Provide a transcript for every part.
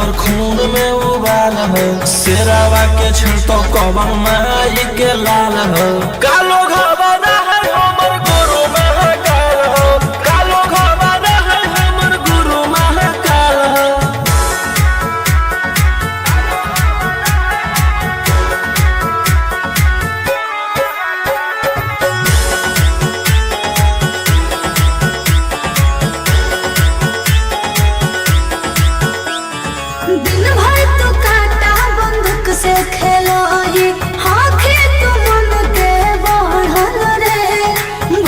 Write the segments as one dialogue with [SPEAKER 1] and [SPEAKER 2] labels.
[SPEAKER 1] तोर खून में उबाल हो, शेरावा के छिड़तो कवन माई के लाल हो। कालो घबरा है हमर गुरु महाकाल हो, कालो घबरा है हमर गुरु महाकाल हो।
[SPEAKER 2] दिन भर तो काटा बंदूक से खेलो ही, आँखें तो मन के बढ़ल रे।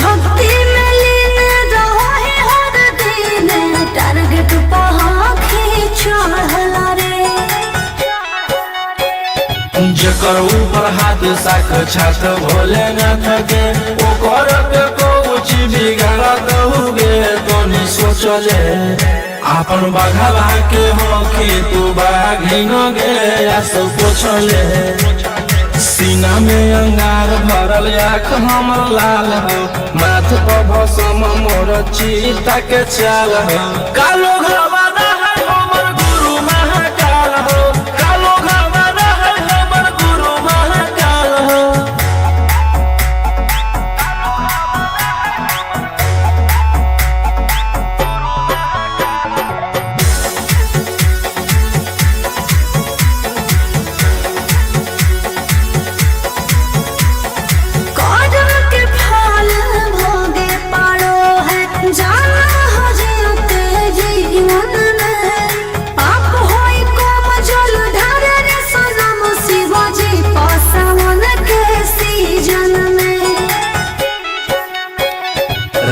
[SPEAKER 2] भक्ति में लीन रहो ही हर दिन, टारगेट पे आँखें चढ़ल रे।
[SPEAKER 1] जेकर ऊपर हाथ साख छात भोलेनाथ के, ओकर के कुछ बिगाड़त हुए तो नहीं सोचले। आपन बघवा के होखी तू बाघिन गे आस पोछले। सीना में अंगार भरल आँख हमर लाल हो, माथ पर भसम मोर चीता के चाल हो। कालो घबरा है हमर गुरु महाकाल हो, कालो घबरा है हमर गुरु महाकाल हो।
[SPEAKER 2] कदम के फल भोगे पारो है, जाना हो जीते जीवन में। पाप होई कोम जल ढारे रे सनम शिवाजी पासवन के सीजन में।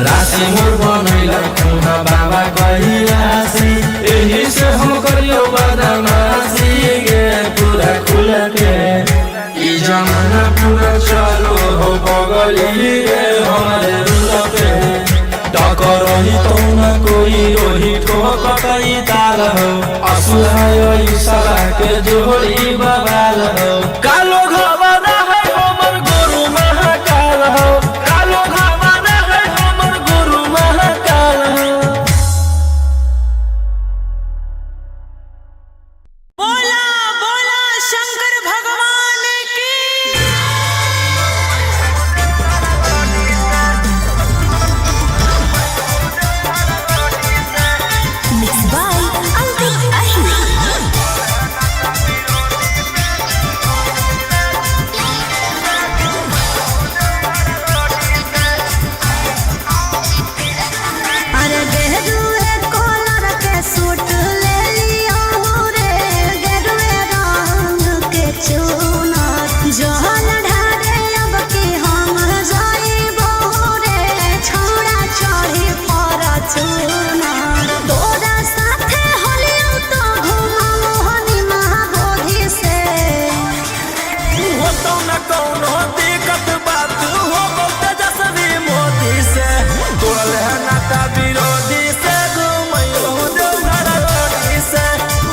[SPEAKER 1] राशि मोर बनैला खुना बाबा कहिलासी, एही से हम करियो बदमाशी गे पूरा खुल के। ई जमाना पूरा चलो हो बगली रे हमारे रुल पे। टकरही तो न कोई रोही ठोकतई ताल हो, असुहाय सला के जोड़ी बवाल हो। कालो घबरा है हमर गुरु महाकाल हो, कालो घबरा है हमर गुरु महाकाल हो।
[SPEAKER 3] बोला बोला शंकर भगवान की। Mixed by Ankit Ahir.
[SPEAKER 2] अरे गेरुए कलर के सूट ले लियो रे, गेरुए रंग के चुनर। जल ढारे अब की हम जाइबो रे, छौड़ा चढ़ी फॉर्च्यूनर। तोरा साथे होलियो तो घुमाओ हनी महाबोधि से।
[SPEAKER 1] हो तो न कौनो दिक्कत बात हो तेजस्वी मोदी से। तोड़ल है नाता विरोधी से, घुमैयो देवघर रोडी से।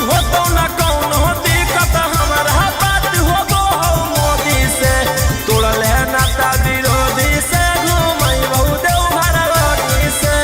[SPEAKER 1] हो तो न कौनो दिक्कत हमारा बात हो मोदी से। तोड़ल है नाता विरोधी से, घुमैयो देवघर रोडी से।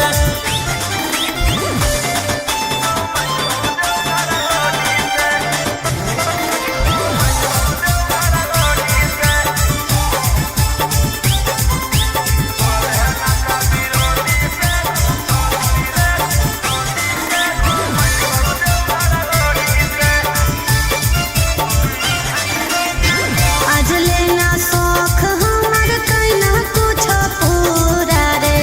[SPEAKER 2] आज लेना शौक हमर कैना कुछ पूरा रे,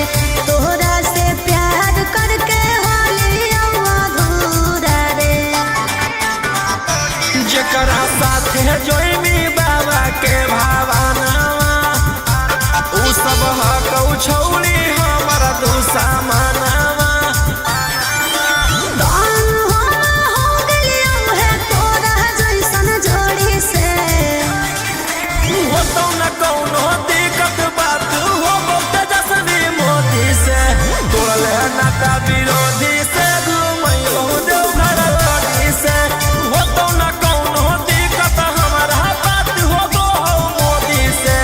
[SPEAKER 2] तोरा से प्यार करके होलियो अधूरा रे।
[SPEAKER 1] जेकरा साथे जोइमी बाबा के भावनावा, उ सब हकौ छौली हमर दुश्मनावा।
[SPEAKER 2] दान हो गेलियो है तोरा जैसन जोड़ी से।
[SPEAKER 1] हो तो न कौनो दिक्कत बात हो तेजस्वी मोदी से। तोड़ल है नाता विरोधी से, घुमैयो देवघर रोडी से। हो तो न कौनो दिक्कत हमारा बात हो मोदी से।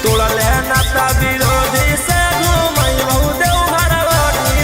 [SPEAKER 1] तोड़ल है नाता विरोधी से, घुमैयो देवघर रोडी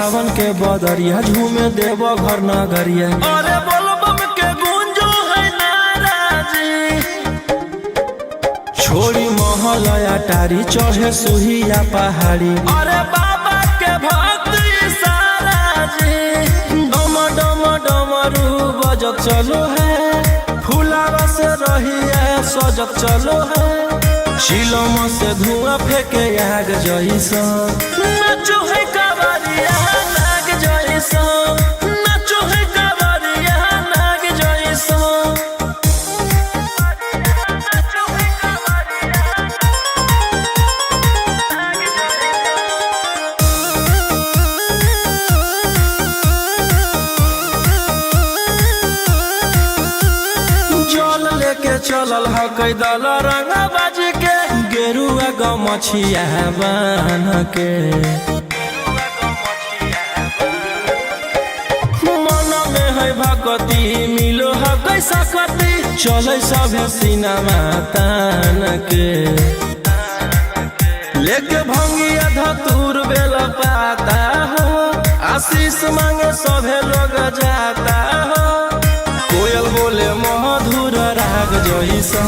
[SPEAKER 1] सावन के बदरिया झूमे देव घर नगरिया।
[SPEAKER 4] अरे बोलबम के गूंजो है नाराजी,
[SPEAKER 1] छोड़ी महल अटारी चढ़े सुहिया पहाड़ी।
[SPEAKER 4] अरे बाबा के भक्त सारा जी,
[SPEAKER 1] डम डम डमरू बजत चलो है, फूलावा से रही है सजत चलो है। शिलम से धुआं फेंके आग जैसा,
[SPEAKER 4] नाचो है कावरिया नाग जैसा, नाचो है कावरिया नाग जैसा।
[SPEAKER 1] जल लेके चलल ह कैदल रंगा बाज के, गेरुआ गमछिया बान के। मन में है भगती मिलो है कैसा कती, चले सभे सिनेमा तान के। लेके भंगिया धतूर बेल पाता हो, आशीष मांगे सभे लोग जाता हो। कोयल बोले मधुर राग जैसा,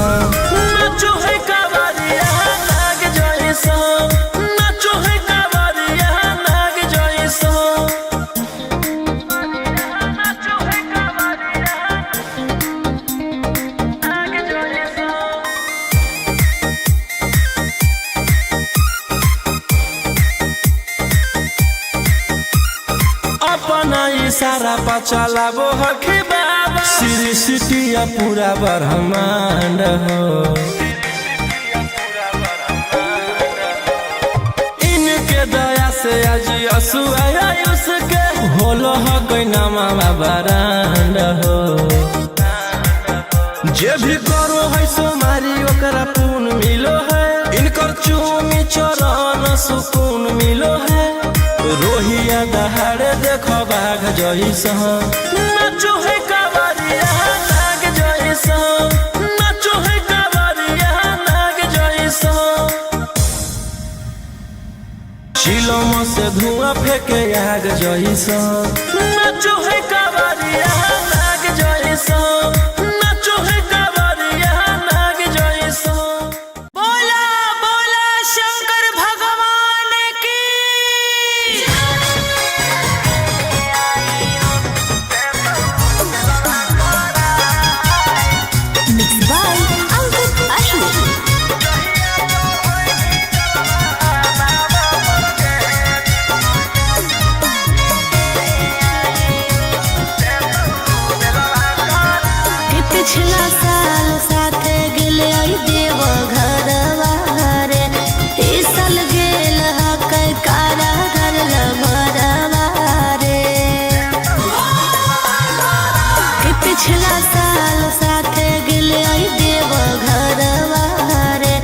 [SPEAKER 4] नाचो है कावरिया नाग जैसा, नाचो है कावरिया नाग जैसा। नाचो है कावरिया नाग जैसा।
[SPEAKER 1] अपना इशारा पर चलाबो हखी बाबा, सृष्टिया पूरा ब्रह्मांड हो। इनके दया से आज असुआ उसके होलो हो कोई नामा बरांड हो। जे भी करो है सोमारी ओकरा पून मिलो है, इनकर चूमी चरण सुकून मिलो है। रोहिया दहाड़े देखो बाघ जैसा,
[SPEAKER 4] नाचो है कावरिया नाग जैसा, नाचो है कावरिया नाग जैसा।
[SPEAKER 1] शिलम से धुआं फेंके आग जैसा,
[SPEAKER 4] नाचो है कावरिया नाग जैसा, नाचो है कावरिया नाग जैसा। बोला बोला शंकर भगवान की।
[SPEAKER 3] Mixed by Ankit Ahmed.
[SPEAKER 2] पिछला साल साथे गेले आई देव घरवा रे, इस साल गेल हकै कारा घर लभरवा रे। पिछला साल साथे गेले आई देव घरवा रे,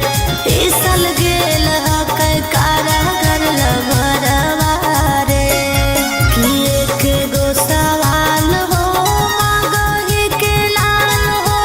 [SPEAKER 2] इस साल गेल हकै कारा घर लभरवा रे। कि एक गो सवाल हो, मगही के लाल हो,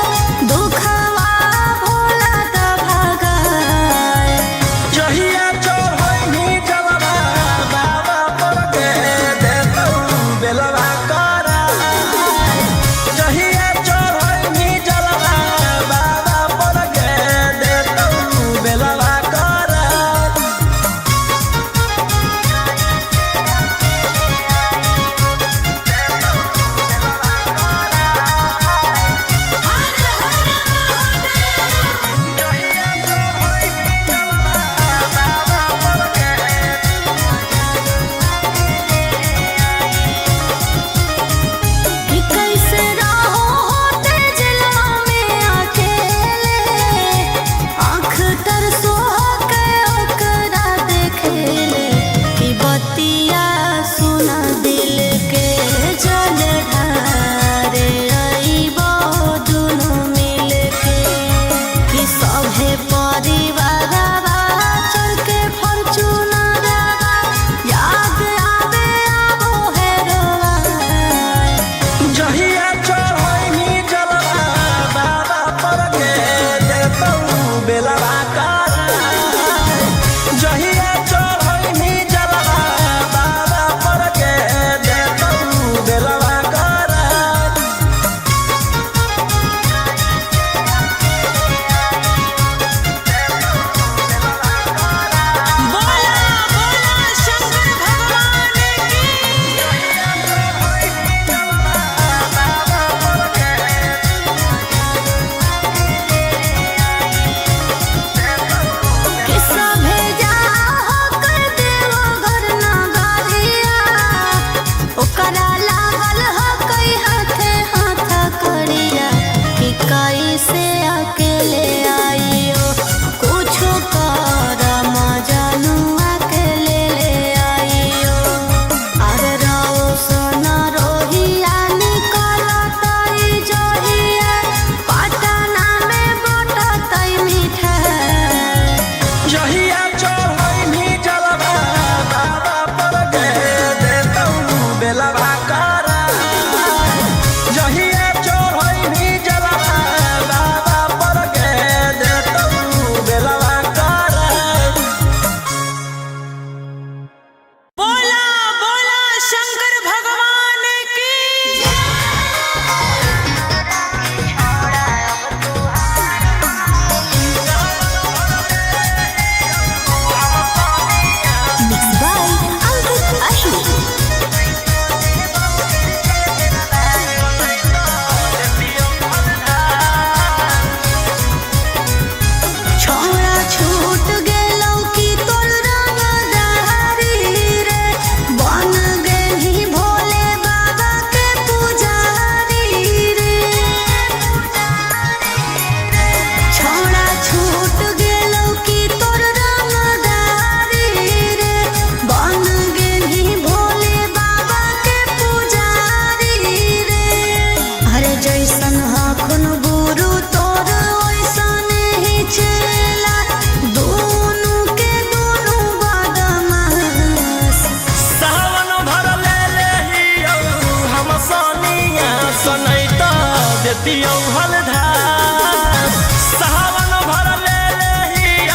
[SPEAKER 4] देती हलधार सावन भर ले लेही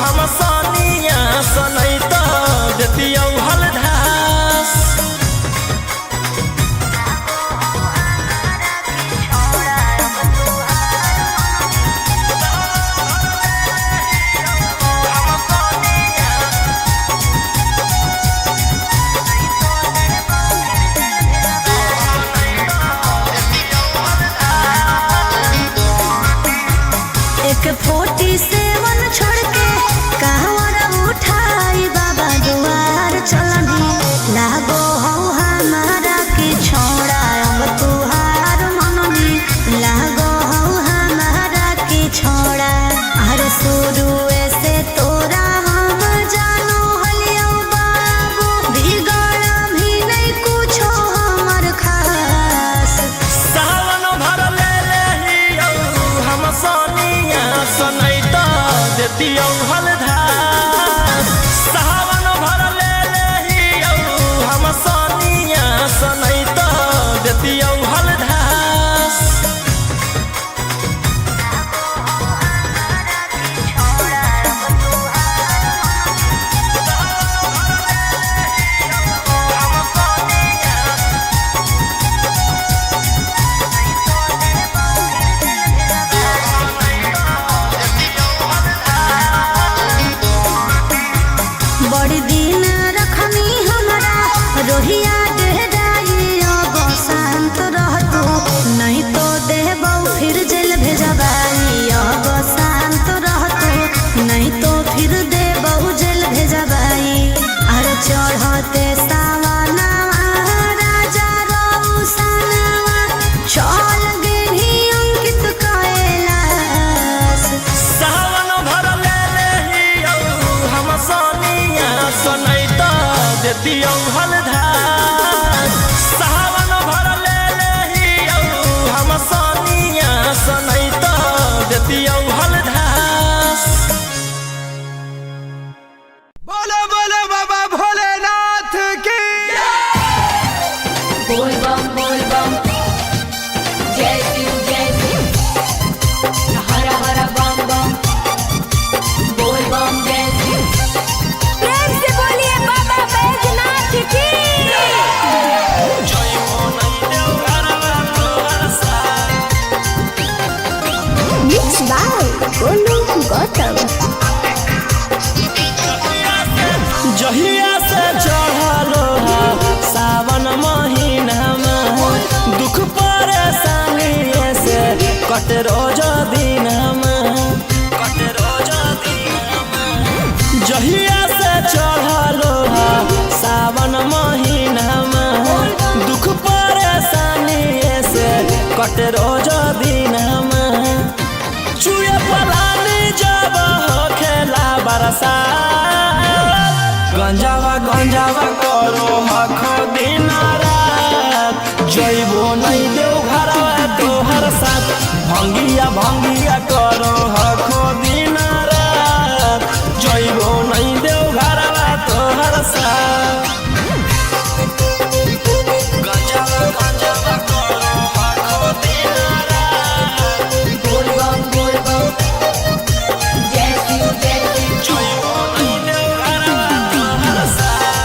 [SPEAKER 4] हम सोनिया सनई तो देती हलधार
[SPEAKER 2] एक 47 छोड़ के कहवर उठाई बाबा दुआर चलनी लागो हो हमारा के छोड़ा अब तुहार मननी लागो हो हमारा के छोड़ा अरे शुरू से तोरा हम जानो हलियो बाबू बिगड़ भी नहीं कुछो हमर खास
[SPEAKER 4] सावन भर ले लेही हम सोनिया सनई तो देती हलधार सावन भर ले लेही हम सोनिया सनई तो देती हलधार
[SPEAKER 2] बड़ी दिन रखनी हमारा रोहिया डेहराई अब शांत रहतू नहीं तो देबौ फिर जेल भेजबाई अब शांत रहतू नहीं तो फिर देबौ जेल भेजबाई अरे चढ़ते सावनवा राजा रौसनवा चल गेली अंकित कैलाश
[SPEAKER 4] सावन भर ले लेही हम सोनिया सनई तो देती हलधार सावन भर ले लेही हम सोनिया सनई तो देती हलधार
[SPEAKER 5] बोलो बोलो बाबा भोलेनाथ की
[SPEAKER 3] बोल बम जय शिव हर हर बम बम बोल बम जय शिव प्रेम से बोलिए बाबा बैजनाथ की
[SPEAKER 4] जय हो नहीं देव घरवा तोहर साथ
[SPEAKER 3] मिक्स बाय गोलू गौतम
[SPEAKER 4] जहिया से चढ़लो सावन महीना में दुख परेशानी से कट रोज दिन जहिया से चढ़लो सावन महीना में दुख परेशानी से कट रोज दिन चुए पलानी जब हो खेला बरसा गंजावा करो हखो दिन रात जइबो नहीं देव घरवा तोहर साथ भंगिया करो हखो दिन रात जइबो नहीं देव घरवा तोहर साथ गंजावा करो हखो दिन रात
[SPEAKER 3] बोल बम जय शिव
[SPEAKER 4] जइबो नहीं देव घरवा तोहर साथ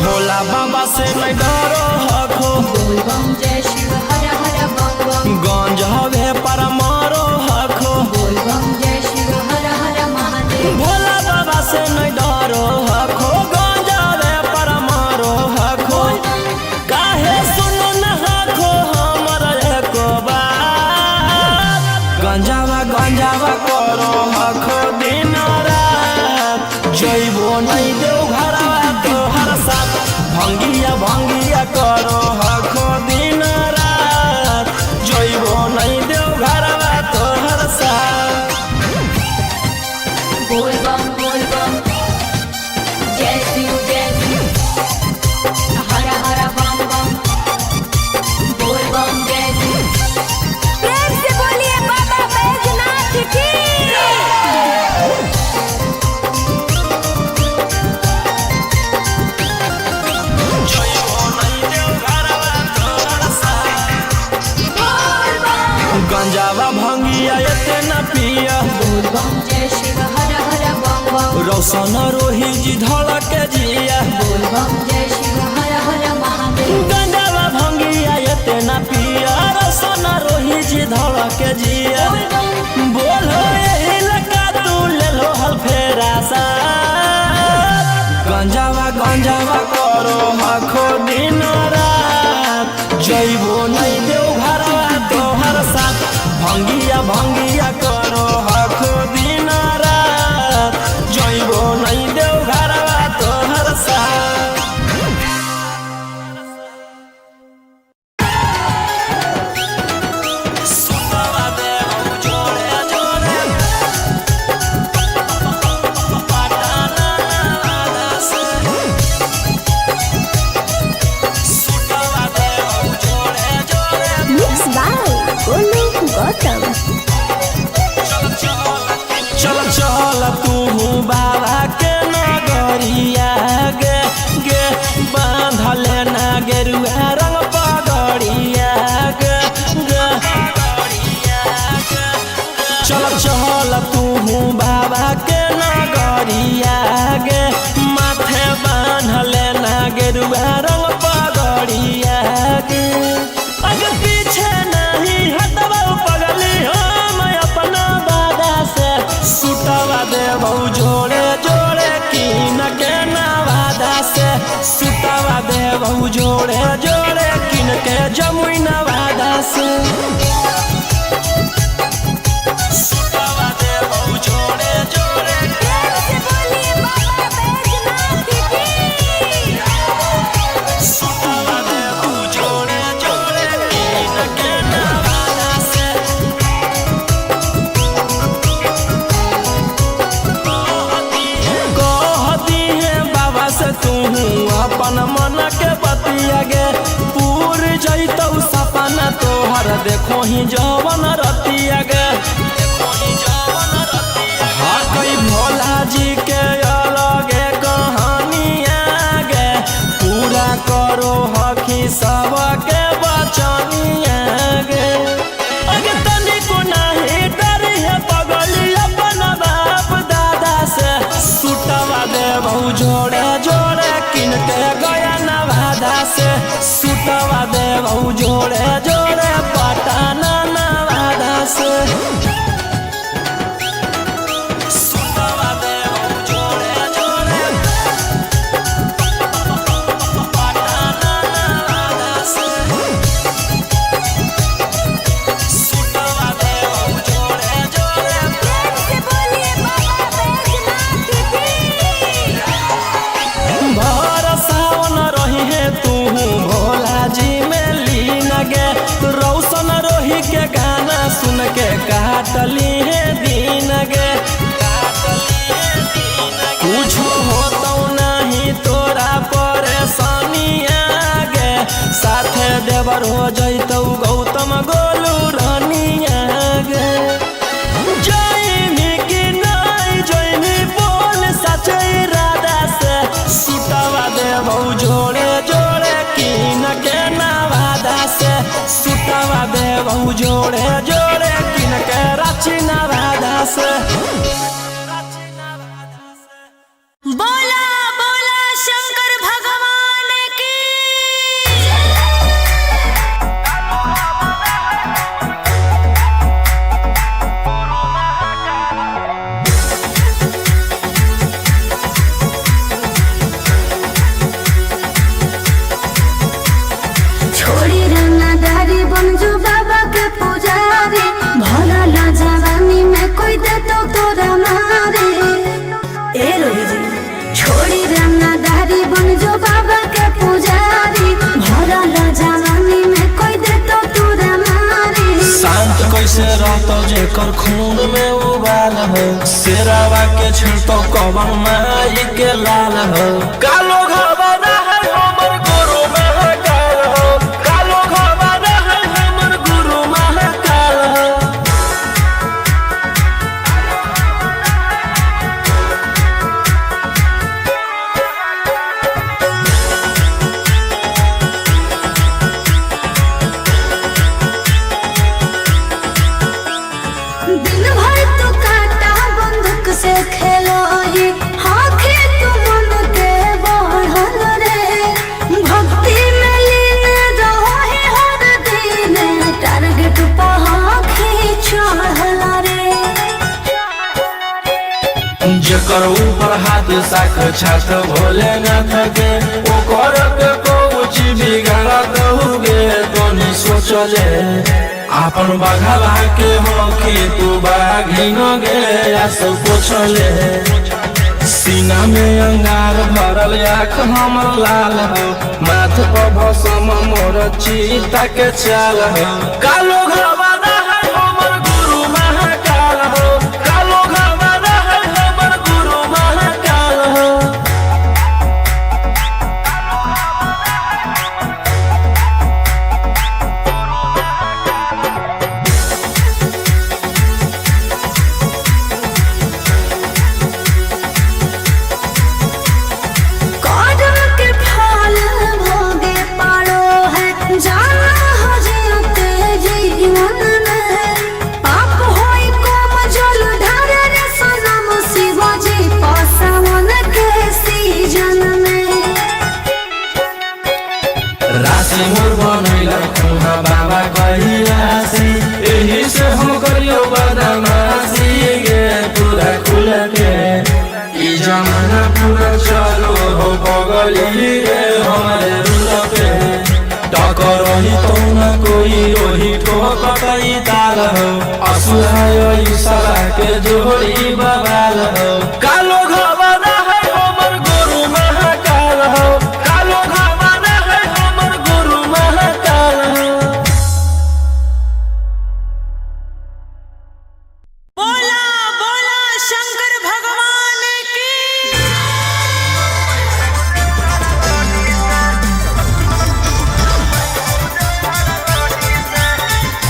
[SPEAKER 4] भोला बाबा से नहीं डरो हखो
[SPEAKER 3] बोल बम जय शिव हर हर बम बम
[SPEAKER 4] गंज हवे पर मारो हखो
[SPEAKER 3] बोल बम जय शिव हर हर महादेव
[SPEAKER 4] भोला बाबा से नहीं डरो हखो गंज हवे पर मारो हखो काहे सुनो न हखो हमर एको बात गंजावा करो हखो दिन रात जइबो नहीं देव घरवा तोहर साथ भंगिया करो हखो दिन रात जइबो नहीं देव घरवा तोहर साथ
[SPEAKER 3] बोल बम जय शिव हर हर बम बम बोल बम जय शिव प्रेम से बोलिए बाबा बैजनाथ की
[SPEAKER 1] रोशन रोही जी धड़क जिया
[SPEAKER 3] बोल बम जय शिव हर हर महादेव।
[SPEAKER 1] गंजावा भंगिया एते ना पिया रोशन रोही जी धड़क जिया बोलो यही लगा तू ले लो हल फेरा सा गंजावा गंजावा करो हखो दिन रात जइबो नहीं देव घरवा तोहर साथ भंगिया भंगिया करो हखो दिन रात जइबो नहीं देव घरवा तोहर साथ।
[SPEAKER 2] Mixed by Golu Gautam.
[SPEAKER 1] चल चल तू बाबा के नगरिया गे गे बांधले ना गेरुआ रंग पगड़िया गे गे चल चल तू बाबा के नगरिया गे माथे बांधले ना गेरुआ रंग पगड़िया गे अगे पीछे नहीं हटवा पगली हम अपना दादा से सुटवा देबौ जोड़े जोड़े कीन के नवादा से सुटवा देबौ जोड़े जोड़े कीन के जमुई नवादा से सुटवा देबौ जोड़े जोड़े सुटवा देबौ जोड़े जोड़े कीन के नवादा से कहती है बाबा से तू अपन मन के बतिया गे पूर जैतौ सपना तोहर देखो ही जवन रतिया गे हाँ कई भोला जी के अलगे कहानिया गे पूरा करो हकी सबके बचनिया गे अगे तनिको नहीं डरी है पगली अपन बाप दादा से सुटवा देबौ जोड़े जोड़े किन के गया नवादा से सुटवा देबौ जोड़े जोड़े पटना नवादा से सुटवा देबौ जोड़े जोड़े पटना नवादा से सुटवा देबौ जोड़े जोड़े भर सावन रही है तू भोला जी में लीन गे रौशन रोही के गाना सुन के काटली है दीन गे कुछ होतौ नहीं तोरा परेशानिया गे साथे देवर हो जैतौ गौतम गोलू रानिया गे जइनी कि नहीं जइनी बोल सच इरादा से सुटवा देबौ जोड़े जोड़े कीन के नवादा से सुटवा देबौ जोड़े जोड़े कीन के रांची नवादा से
[SPEAKER 2] बोला बोला शंकर भगवान की छोड़ी रंगदारी बन जो बाबा के पुजारी भला ला जवानी में कोई दे तो तोरा मारे ए रोही जी छोड़ी रंगदारी बन जो बाबा के पुजारी भला ला जवानी में कोई दे तो तोरा मारे
[SPEAKER 1] शांत कैसे रहतो जेकर खून में उबाल हो शेरावा के छिड़तो कवन माई के लाल हो कालो घबरा है हमर गुरु महाकाल हो कालो घबरा है हमर गुरु महाकाल हो
[SPEAKER 2] दिन भर तो काटा बंदूक से खेलो ही हाँ
[SPEAKER 1] शंकर ऊपर हाथ साक्षात भोलेनाथ के ओकर के कुछ बिगाड़ दहुगे तोनी सोचले आपन बघला के होखी तू बाघिन गे आस पूछले सीना में अंगार भरल आँख हमर लाल हो माथ पर भसम मोर चीता के चाल हो कालो घरवाना है हमर गुरु महाकाल हो कालो घरवाना है हमर गुरु महाकाल हो
[SPEAKER 2] कदम के फल भोगे पारो है जाना हो जियते जीवन में पाप होई कोम जल ढारे रे सनम शिवजी पासवन के सीजन में
[SPEAKER 1] राशि मोर बनैला खुना बाबा कहिलासी एही से हम करियो बदमाशी गे पूरा खुल के ई जमाना पूरा चलो हो बगली रे हमारे रुल पे टकर ही तो न कोई ओही ठोकई ताल हो असुहाय सला के जोड़ी बवाल हो कालो घरवाना है हमर गुरु महाकाल हो कालो घरवाना है हमर गुरु महाकाल हो
[SPEAKER 3] बोला बोला शंकर भगवान की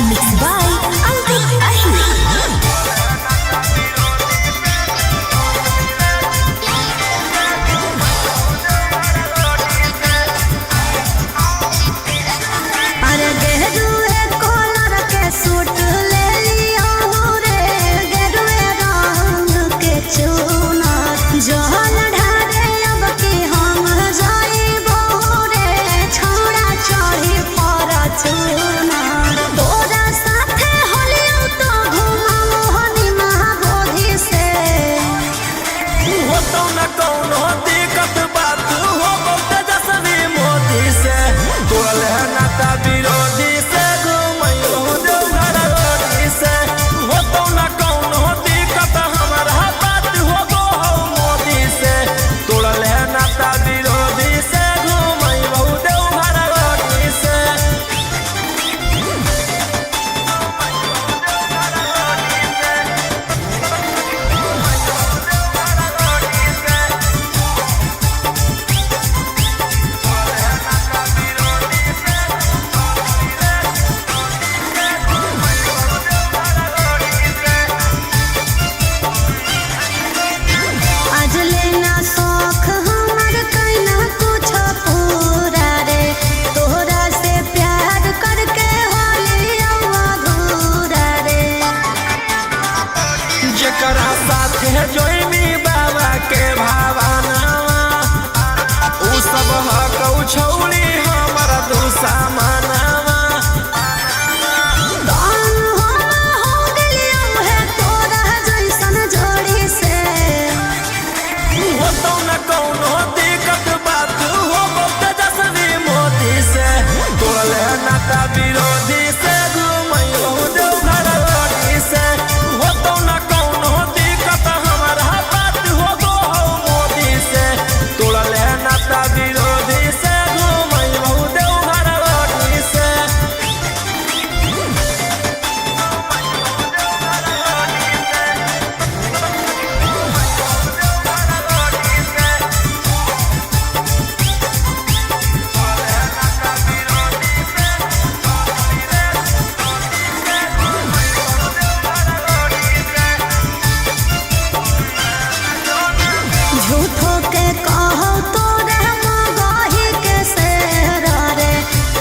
[SPEAKER 3] मिक्स बाय अंकित अहिर
[SPEAKER 2] अरे गेरुए कलर के सूट ले लियो रे गेरुए रंग के चुनर जहल ढारे अब के हम जाइबो रे छोड़ा चढ़ी पर चुनर तोरा साथे होलियो तो घुमाओ हनी महाबोधि से
[SPEAKER 4] हो तो न कौनो दिक्कत बात हो तेजस्वी मोदी से तोड़ले नाता विरोधी से घुमैयो देवघर रोडी से हो तो न कौनो दिक्कत हमारा बात हो गो मोदी से तोड़ले नाता विरोधी से घुमैयो देवघर रोडी से
[SPEAKER 2] आज लेना शौख हमर कैना कुछ पूरा रे तोहरा से प्यार करके होलिया अधूरा रे
[SPEAKER 4] जेकरा साथे जोइमी बाबा के भावनावा उ सब हकौ छौली हमर दुश्मनावा
[SPEAKER 2] दान हो गेलियो है तोरा जैसन जोड़ी से
[SPEAKER 4] हो तो न कौनो दिक्कत बात हो तेजस्वी मोदी से तोड़ले नाता विरोधी से घुमैयो देवघर रोडी से हो तो न कौनो दिक्कत हमारा बात हो गो मोदी से तोड़ले नाता विरोधी से घुमैयो देवघर रोडी से
[SPEAKER 2] झूठो के कहो तोरा मगही के सेहरा रे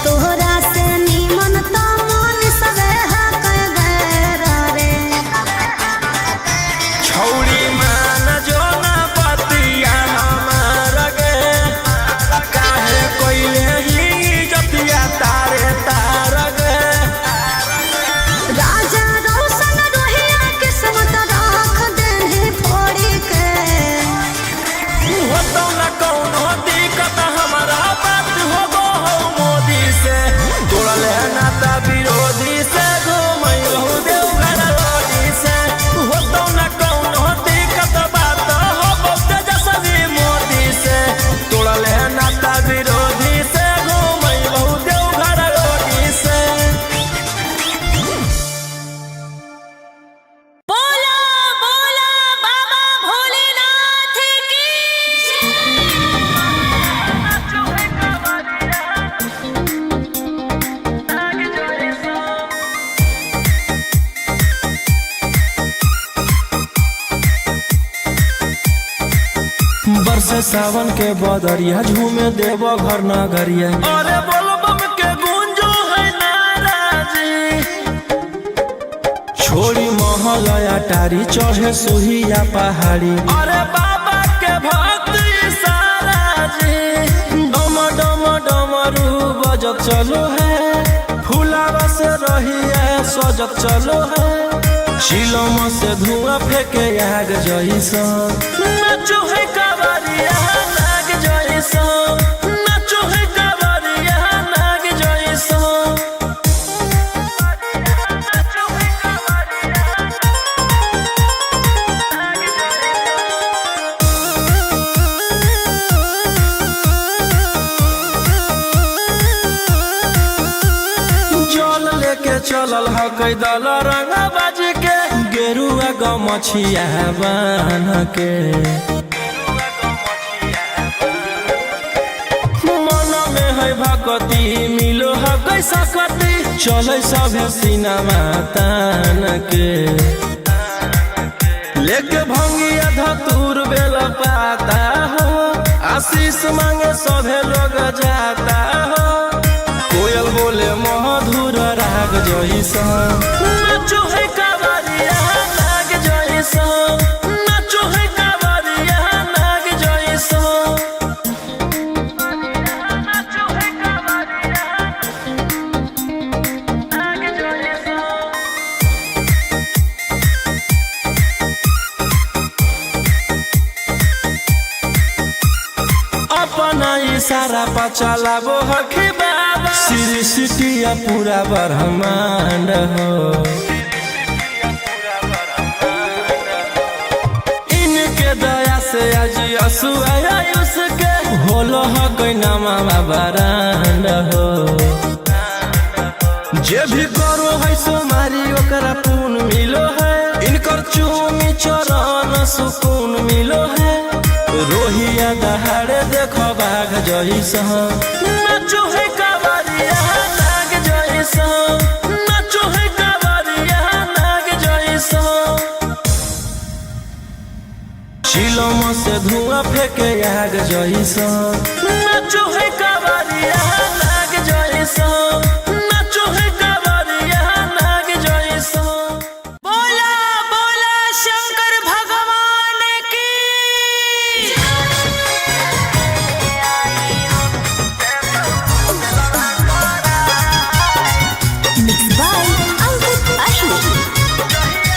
[SPEAKER 2] तोहरा से निमन तो मन सबे हक गैरा रे
[SPEAKER 4] छौड़ी मान जो ना पतिया हमार गे काहे कोइले ही जतिया तारे तार गे
[SPEAKER 2] राजा रोशन रोहिया किस्मत राख देने फोड़ी के
[SPEAKER 4] होतो न कौनो दिक्कत हमारा बात हो गो हो मोदी से तोड़ले नाता विरोधी से घूमई रहू देवघर रोडी से होतो न कौनो दिक्कत बात हो गो तेजस्वी मोदी से तोड़ले नाता विरोधी से घूमई रहू देवघर रोडी से
[SPEAKER 3] बोला बोला बाबा भोलेनाथ की
[SPEAKER 1] बरसे सावन के बदरिया झूमे देव घर नगरिया।
[SPEAKER 4] अरे बोलो बम के गूंजो है नाराजी
[SPEAKER 1] छोड़ी महल अटारी चढ़े सुहिया पहाड़ी।
[SPEAKER 4] अरे बाबा के भक्त सारा जी
[SPEAKER 1] डम डम डमरू बजत चलो है फुलावा से रही है सजत चलो है चिलम से धुआं फेंके आग जैसा
[SPEAKER 4] नाचो है कावरिया नाग जैसा नाचो है कावरिया नाग जैसा
[SPEAKER 1] जल लेके चलल ह कैदल रंगा बाज के गेरुआ गमछिया बान के मन में है भक्ति मिलो है कैसा कति चले सभे सिनेमा तान के लेके भंगिया धतूर बेल पाता हो आशीष मांगे सभे लोग जाता हो कोयल बोले मधुर राग जैसा
[SPEAKER 4] नाचो है कावरिया नाग जैसा नाचो है कावरिया नाग जैसा नाचो है कावरिया नाग जैसा
[SPEAKER 1] अपना इशारा पर चलाबो हखी बाबा श्री सिटिया पूरा ब्रह्मांड हो इनके दया से आज असु आयुष के होलो ह कोई नामा बरांड हो जे भी करो है सो मारी ओकरा पून मिलो है इनकर चूमी चरण सुकून मिलो है रोहिया दहाड़े देखो बाघ जैसा
[SPEAKER 4] नाचो है कावरिया नाग जैसा नाचो है कावरिया नाग जैसा
[SPEAKER 1] चिलम से धुआं फेंके आग जैसा
[SPEAKER 4] नाचो है कावरिया नाग जैसा नाचो है कावरिया नाग जैसा
[SPEAKER 3] बोला बोला शंकर भगवान की मिक्स बाय अंकित अश्विन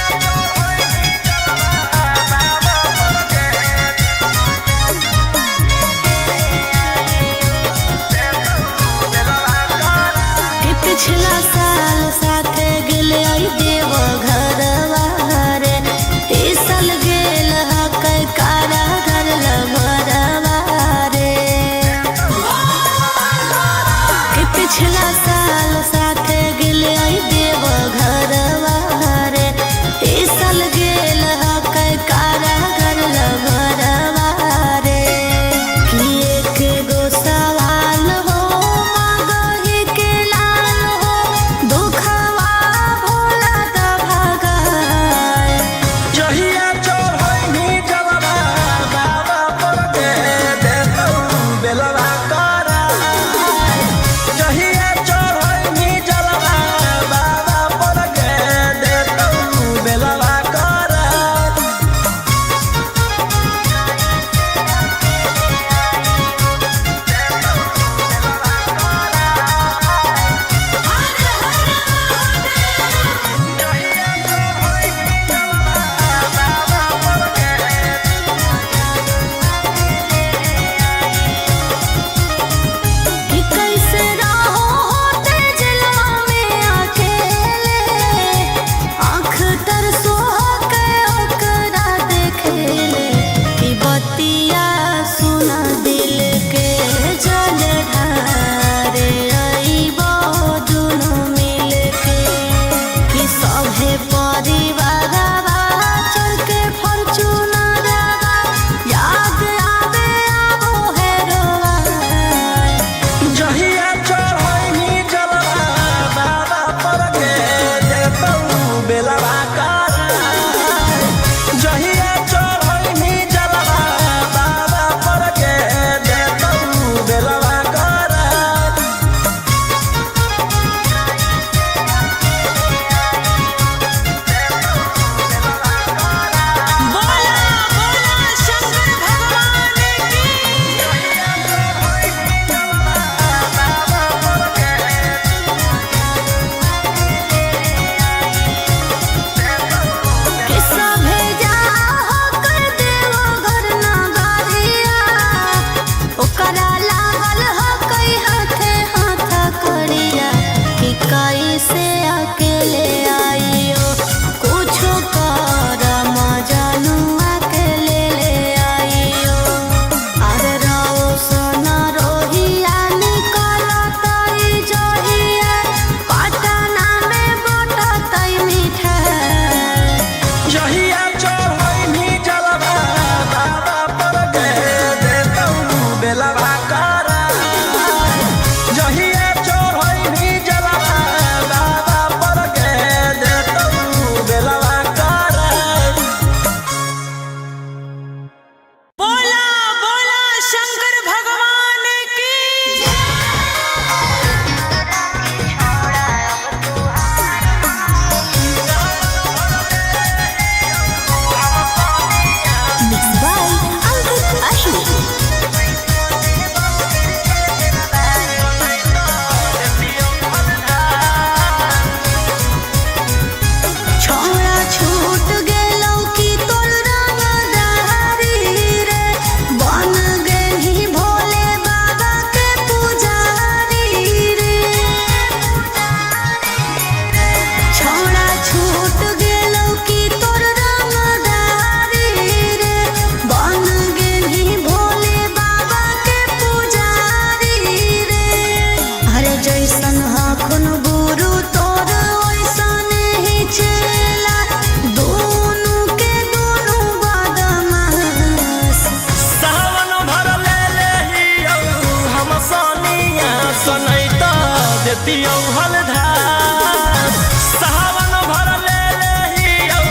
[SPEAKER 4] देतियौ हलधार सावन भर ले लेहियौ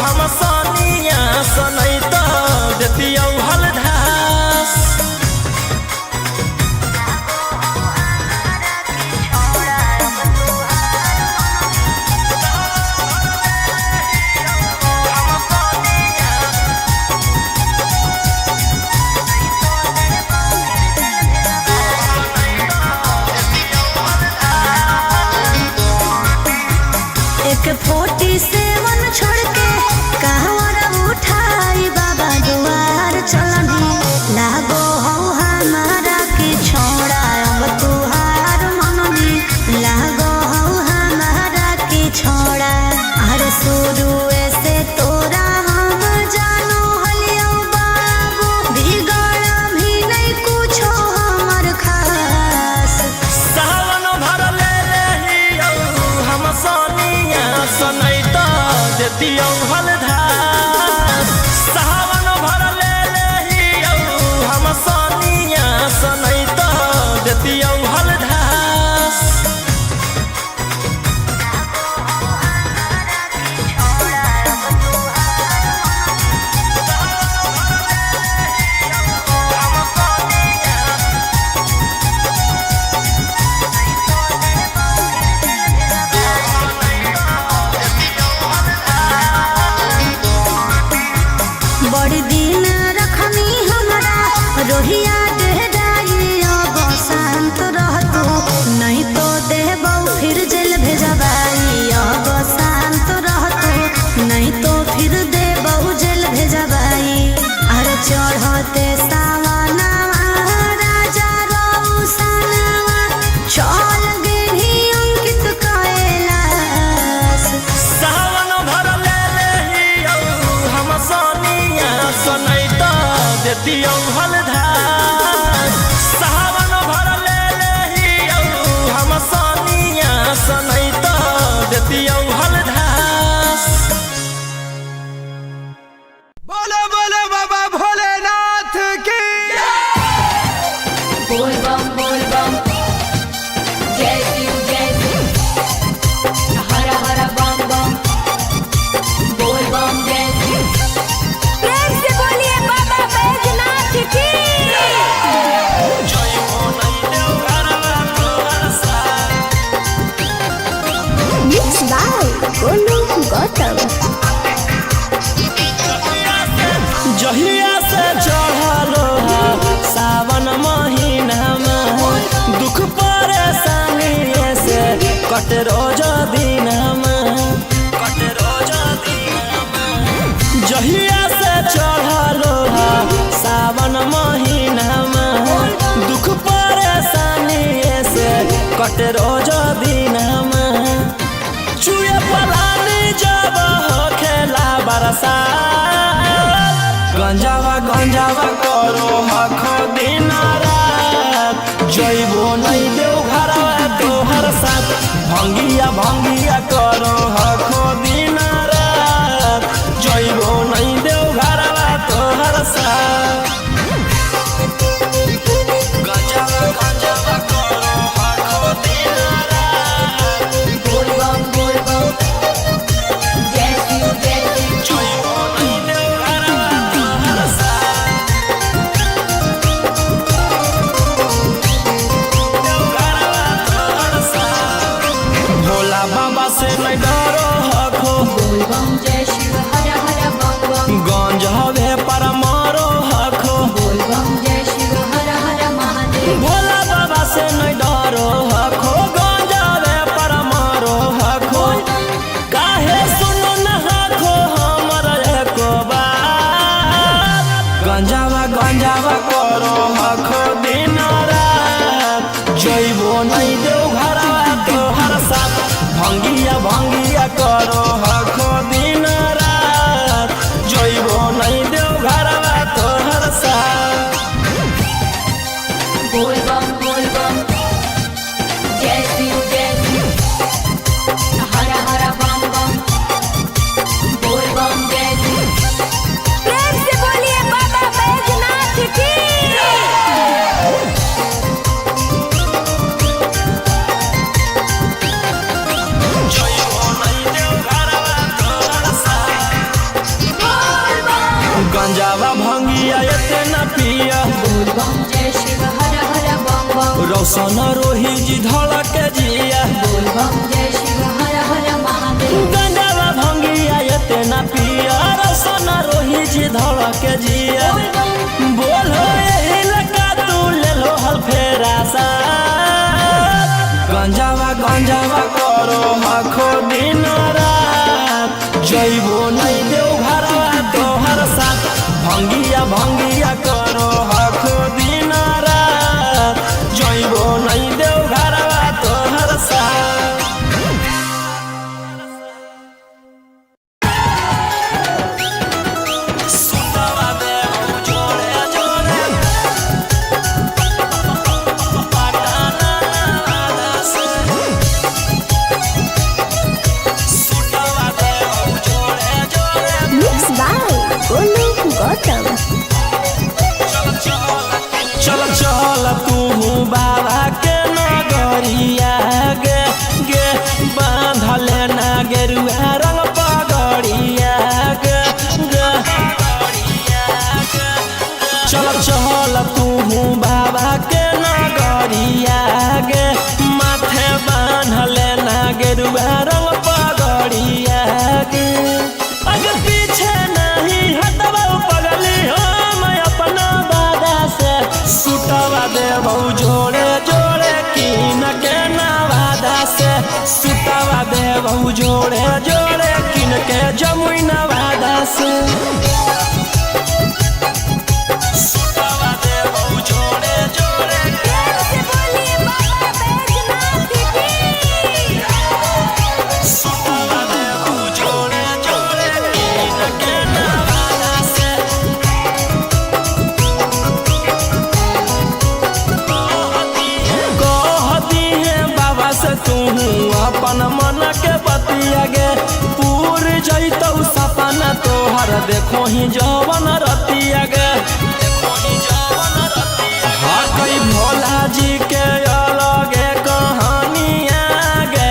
[SPEAKER 4] हम सोनिया सनै त देतियौ हलधार
[SPEAKER 2] एक 47 छोड़ के कहवर उठाई बाबा दुआर चलनी लागो हो हमारा के छोड़ा अब तुहार मननी लागो हो हमारा के छोड़ा अरे शुरू से तोरा हम जानो हलियो बाबू बिगड़ भी नहीं कुछो हमर खास
[SPEAKER 4] सावन भर ले लेहियौ हम सोनिया सनै त देतियौ हलधार सावन भर ले लेहियौ हम सोनिया सनै त देतियौ हलधार
[SPEAKER 2] बड़ दिन रखनी हमरा रोहिया डेहराई अब शांत रहतू नहीं तो देबौ फिर जेल भेजबाई अब शांत रहतू नहीं तो फिर देबौ जेल भेजबाई अरे चढ़ते सावनवा राजा रौसनवा चल गेली अंकित कैलाश
[SPEAKER 4] सावन भर ले लेहियौ हम सोनिया सनै त देतियौ हलधार सावन भर ले लेहियौ हम सोनिया सनै त देतियौ हलधार
[SPEAKER 5] बोलो बोलो बाबा भोलेनाथ की
[SPEAKER 3] बोल बम जय शिव हर हर बम बम बोल बम जय शिव प्रेम से बोलिए बाबा बैजनाथ की
[SPEAKER 4] जय हो नै देव घरवा तोहर साथ
[SPEAKER 2] Mixed by Golu Gautam.
[SPEAKER 4] जहिया से चढ़लो सावन महीनामा दुख परेशानी से कट रोज दिनमा जहिया से चढ़लो सावन महीनामा दुख परेशानी से कट रोज दिनमा चुए पलानी जब हो खेला बरसात गंजावा करो हखो दिन रात जइबो नहीं देव घरवा तोहर साथ भंगिया करो हखो दिन रात जइबो नहीं देव घरवा तोहर साथ गंजावा करो हखो दिन रात
[SPEAKER 3] बोल बम जय शिव
[SPEAKER 4] जइबो नहीं देव घरवा तोहर साथ भोला बाबा से नहीं डरो हखो
[SPEAKER 3] बोल बम जय शिव हर हर बम बम
[SPEAKER 4] गंज हवे पर मारो हखो
[SPEAKER 3] बोल बम जय शिव हर हर महादेव
[SPEAKER 4] भोला बाबा से नहीं डरो हखो गंज हवे पर मारो हखो काहे सुनो न हखो हमर एको बात गंजावा करो हखो दिन रात जइबो नहीं देव घरवा तोहर साथ भंगिया करो हखो दिन रात जइबो नहीं देव घरवा तोहर साथ
[SPEAKER 3] बोल बम जय शिव हर हर बम बम बोल बम जय शिव प्रेम से बोलिए बाबा बैजनाथ की
[SPEAKER 4] रौशन रोही जी धड़क जिया
[SPEAKER 3] बोल बम जय शिव हर हर महादेव
[SPEAKER 4] गंजावा भंगिया एते ना पिया रौशन रोही जी धड़क जिया बोलो यही लगा तू ले लो हल फेरा सा गंजावा करो आखो दिन रात जइबो नहीं देव घरवा तोहर साथ भंगिया करो आखो दिन रात जइबो नहीं देव घरवा तोहर साथ
[SPEAKER 2] Mixed by Olu Gautam.
[SPEAKER 4] चल तू बाबा के नगरिया गे गे बांधले ना गेरुआ रंग पगड़िया गे गे चल तू बाबा के नगरिया गे माथे बांधले ना गेरुआ रंग पगड़िया गे अगर पीछे नहीं हटवा पगली हम अपना दादा से सुटवा देबौ जोड़े जोड़े किन के नवादा से सुटवा देबौ जोड़े जोड़े किन के जमुई नवादा से सुटवा देबौ जोड़े जोड़े सुटवा देबौ जोड़े जोड़े किन के नवादा से कहती है बाबा से तू अपन मन के बतिया गे पूर जैतौ सपना तोहर देखो ही जवन रतिया गे हाँ कई भोला जी के अलगे कहानिया गे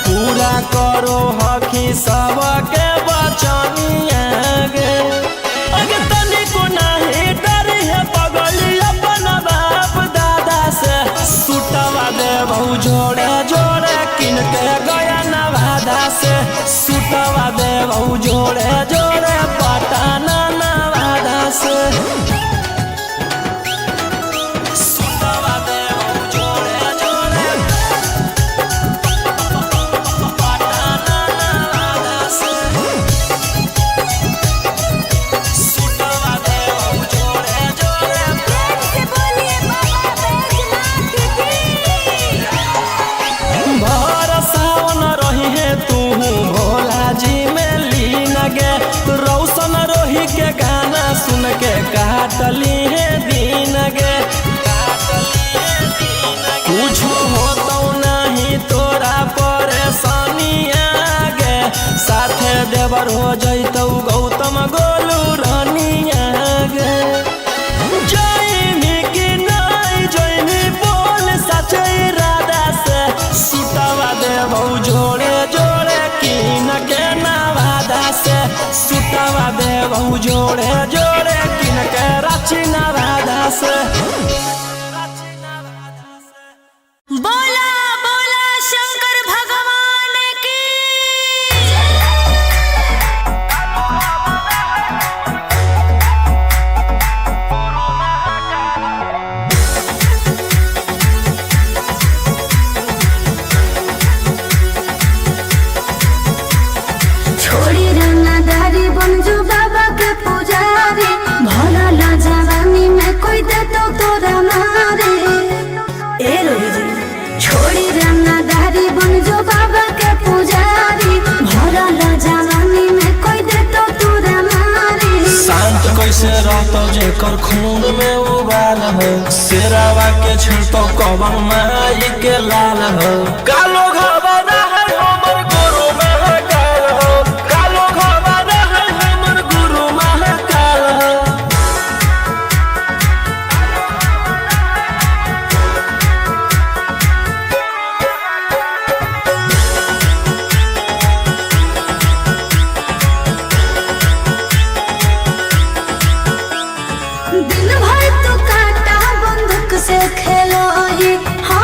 [SPEAKER 4] पूरा करो हकी सबके बचनिया गे अगे तनिको नहीं डरी है पगली अपन बाप दादा से सुटवा देबौ जोड़े जोड़े किन के गया नवादा से सुटवा देबौ जोड़े जोड़े पटना नवादा से सुटवा देबौ जोड़े जोड़े पटना नवादा से सुटवा देबौ जोड़े जोड़े भर सावन रही है तू भोला जी में लीन गे रौशन रोही के गाना सुन के काटली है दीन गे कुछ होतो नहीं तोरा परेशानिया गे साथे देवर हो जैतौ गौतम गोलू रानिया गे जइनी कि नहीं जइनी बोल सच इरादा से सुटवा देबौ जोड़े जोड़े किन के नवादा से सुटवा देबौ जोड़े जोड़े किन के रांची नवादा से
[SPEAKER 2] बोला बोला शंकर भगवान की छोड़ी रंगदारी बन जो बाबा के पुजारी भला ला जवानी में कोई दे तो तोरा मारे ए रोही जी छोड़ी रंगदारी बन जो बाबा के पुजारी भला ला जवानी में कोई दे तो तोरा मारे
[SPEAKER 4] शांत कैसे रहतो जेकर खून में उबाल हो शेरावा के छिड़तो कवन माई के लाल हो कालो घबरा है हमर गुरु महाकाल हो कालो घबरा है हमर गुरु महाकाल हो
[SPEAKER 2] दिन भर तो काटा बंदूक से खेलो ही हाँ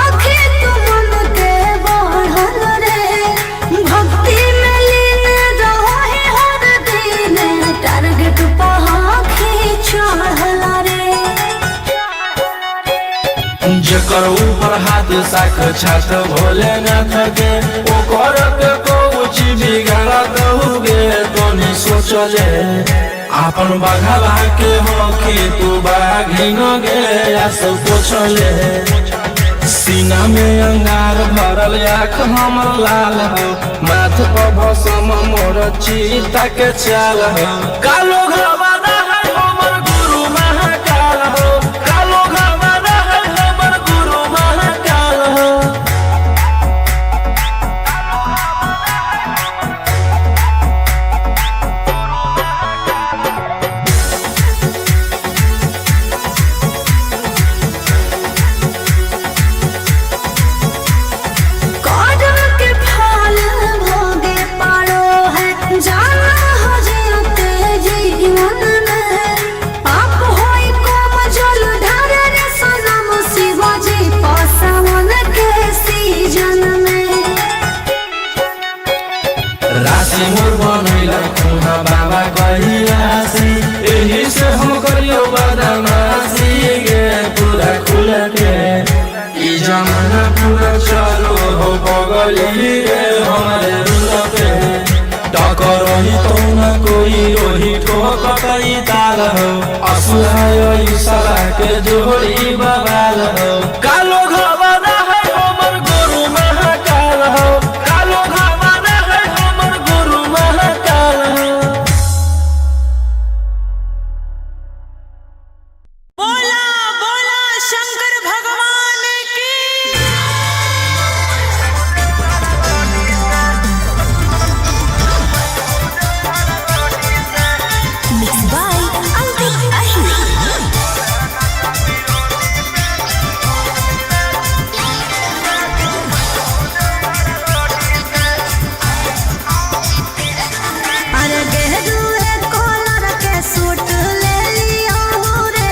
[SPEAKER 1] जेकर ऊपर हाथ साक्षात भोलेनाथ के ओकर के कुछ बिगाड़त हुगे तनी सोचले आपन बघवा के होखी तू बाघिन गे या सब पूछले सीना में अंगार भरल आँख हमर लाल हो माथ पर भसम मोर चीता के चाल हो कालो घरवाना है हमर गुरु महाकाल हो कालो घरवाना है हमर गुरु महाकाल हो
[SPEAKER 2] कर्म के फल भोगे पारो है जाना हो जियते जीवन में पाप होई कोम जल ढारे रे सनम शिव जी पसावन के सीजन में
[SPEAKER 1] राशि मोर बनैल खुना बाबा कहिलासी एही से हम करियो बदमाशी गे पूरा खुल के ई जमाना पूरा चलो हो बगली रे हमारे रुल पे टकरही तो न कोई रोही ठोकई ताल हो असुहाय सला के जोड़ी बवाल हो कालो घरवाना है हमर गुरु महाकाल हो कालो घरवाना है हमर गुरु महाकाल हो
[SPEAKER 3] बोला बोला शंकर भगवान की मिक्स बाय अंकित अहिर
[SPEAKER 2] अरे गेरुए कलर के सूट ले लियो रे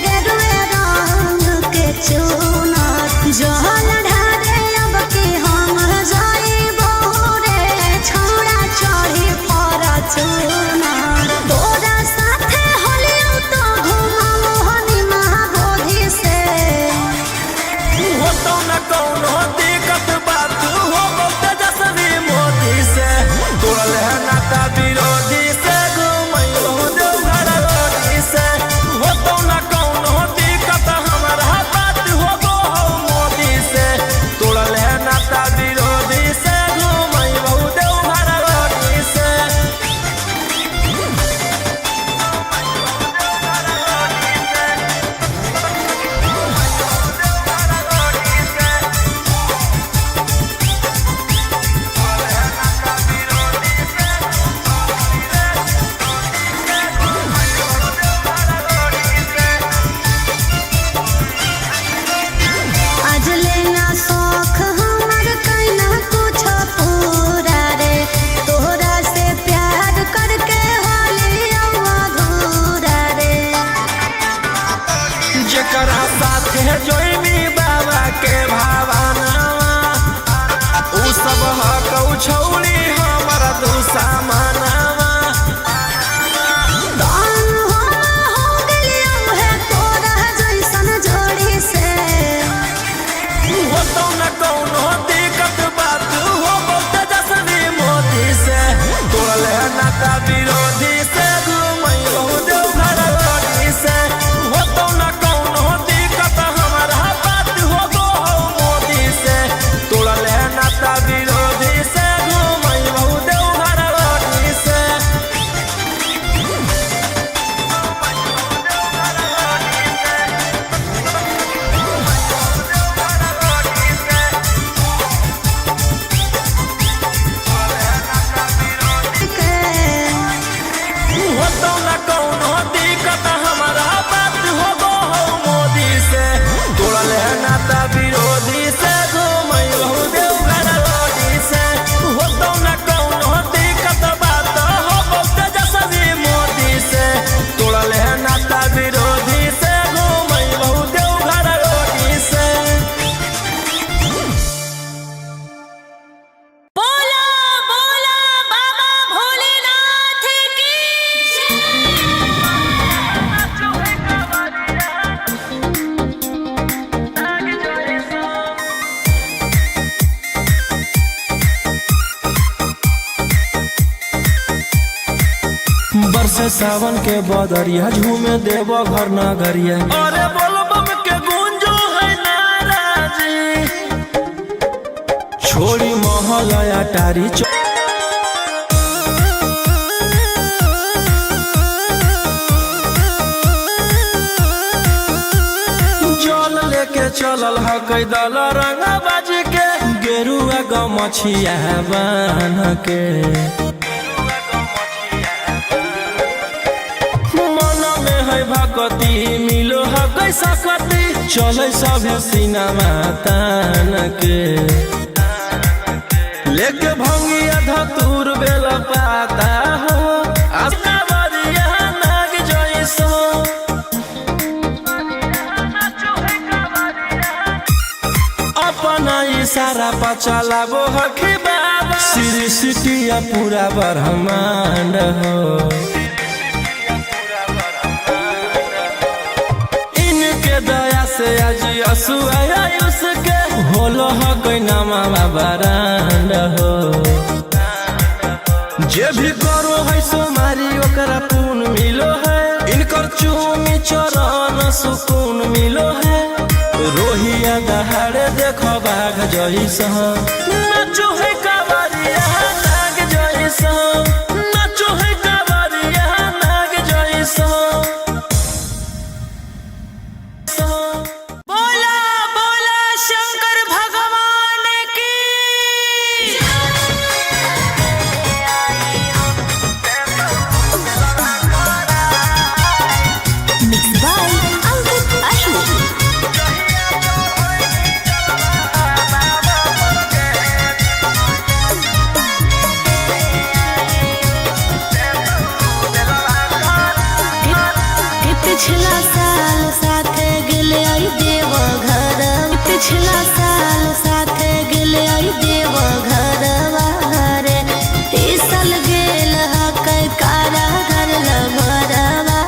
[SPEAKER 2] गेरुए रंग के चुनर जहल ढारे अब के हम जाइबो रे छौड़ा चढ़ी फॉर्च्यूनर तोरा साथे होलियो तो घुमाओ हनी महाबोधि से
[SPEAKER 4] हो तो न कौनो दिक्कत बात हो तेजस्वी मोदी से तोड़ले नाता विरोधी से घुमैलो देवघर रोडी से हो तो न कौनो दिक्कत हमारा बात हो गो मोदी से तोड़ले नाता विरोधी से घुमैलो देवघर रोडी से
[SPEAKER 2] आज लेना शौख हमर कैना कुछ पूरा रे तोहरा से प्यार करके होलिया अधूरा रे
[SPEAKER 4] जेकरा साथे जोइनी बाबा के भावनावा उ सब हकौ छौली हमर दुश्मनावा
[SPEAKER 2] दान हो गेलियो है तोरा जैसन जोड़ी से
[SPEAKER 4] हो तो न कौनो दिक्कत बात हो तेजस्वी मोदी से तोड़ले नाता विरोधी से घुमैलो देवघर रोडी से हो तो न कौनो दिक्कत हमारा
[SPEAKER 1] बरसे सावन के बदरिया झूमे देव घर नगरिया।
[SPEAKER 4] अरे बोलबम के गूंजो है नाराजी,
[SPEAKER 1] छोड़ी महलया टारी जल लेके चलल ह कैदल रंगा बाजी के, गेरुआ गमछिया बान के। मन में है भगती मिलो है कैसा कती, चले सभे सिनेमा तान के। लेके भंगिया धतूर बेल पाता हो आस्था बरिया नाग जैसो। अपना इशारा पर चलाबो हखी बाबा, श्री सिटिया पूरा ब्रह्मांड हो। इनके दया से आज असुआ उसके होलो ह कोई नामा बरांड हो। जे भी करो है सोमारी ओकरा पून मिलो है, इनकर चूमी चरण सुकून मिलो है। रोहिया दहाड़े देखो बाघ जैसा, नाचो है कावरिया नाग जैसा, नाचो है कावरिया नाग जैसा।
[SPEAKER 3] बोला बोला शंकर भगवान की। Mixed by Albert Ashwood. पिछला साल साथे गेले आई देव घर, पिछला साल साथे गेले आई देव घर रे। इस साल गेल हकै कारा घर लभरवा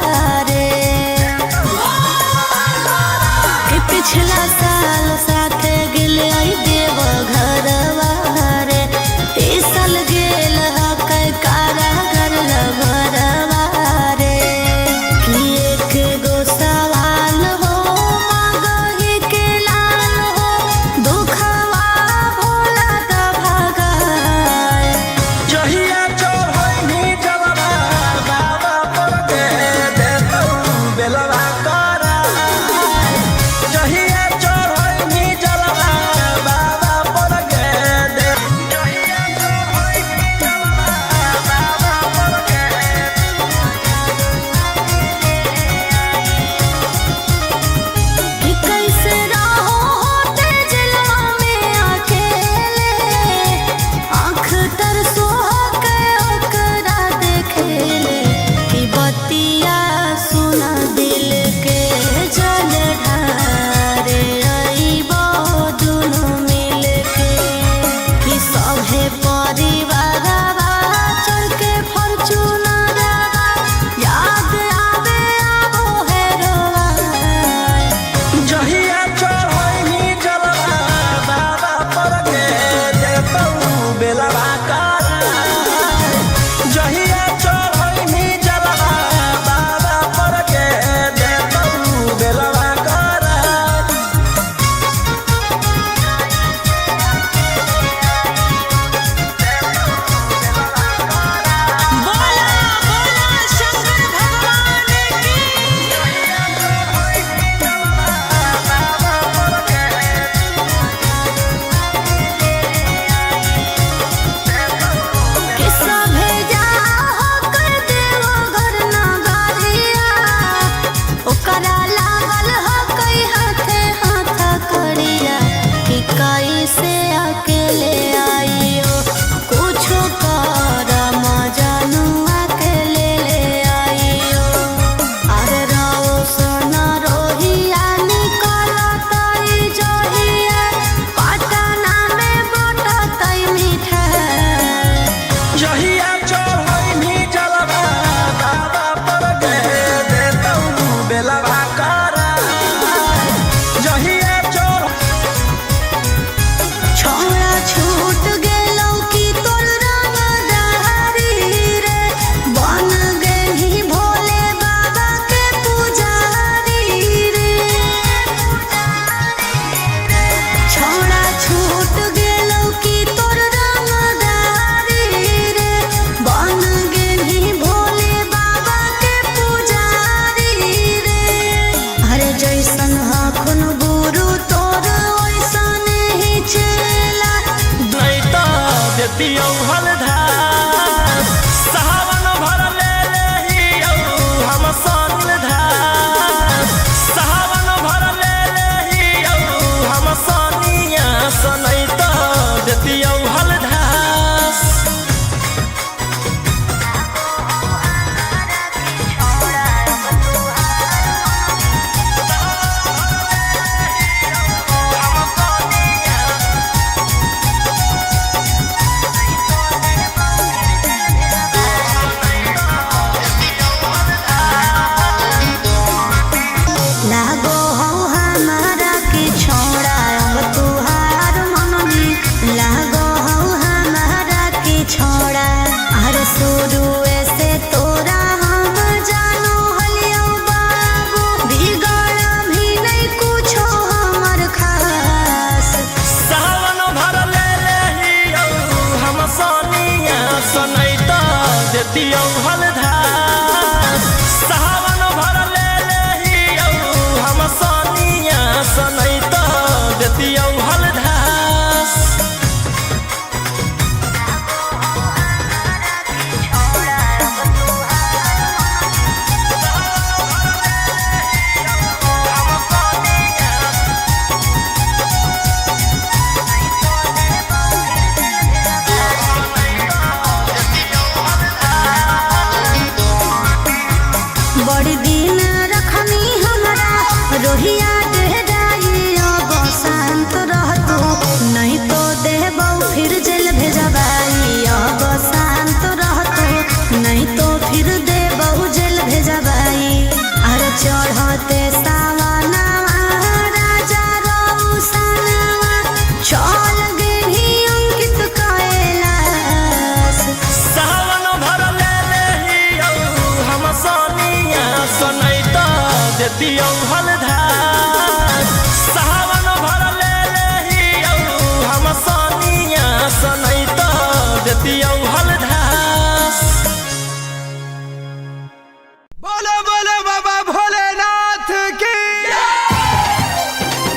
[SPEAKER 3] रे। पिछला साल साथे गेले आई देव घर रे। इस साल गेल हकै कारा घर लभरवा रे। एक गो सवाल हो मगही के लाल हो, दुखवा भोला द भगाए।
[SPEAKER 4] जहिया चढ़ैनी जलवा बाबा पर दे देतौ बेलवा कराय। जहिया चढ़ैनी जलवा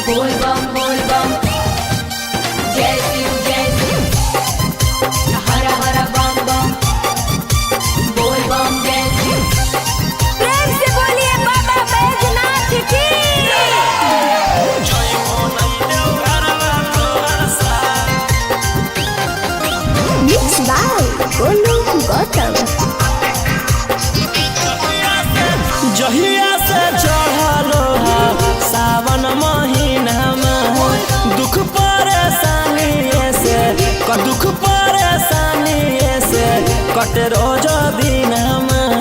[SPEAKER 3] बोल बम जय शिव हर हर बम बम बोल बम जय शिव। प्रेम से बोलिए बाबा बैजनाथ की।
[SPEAKER 2] Mixed by Golu Gautam.
[SPEAKER 4] जहिया से चढ़लो सावन महीना में दुख परेशानी से दुख परेशानी से कटे रोज दिन में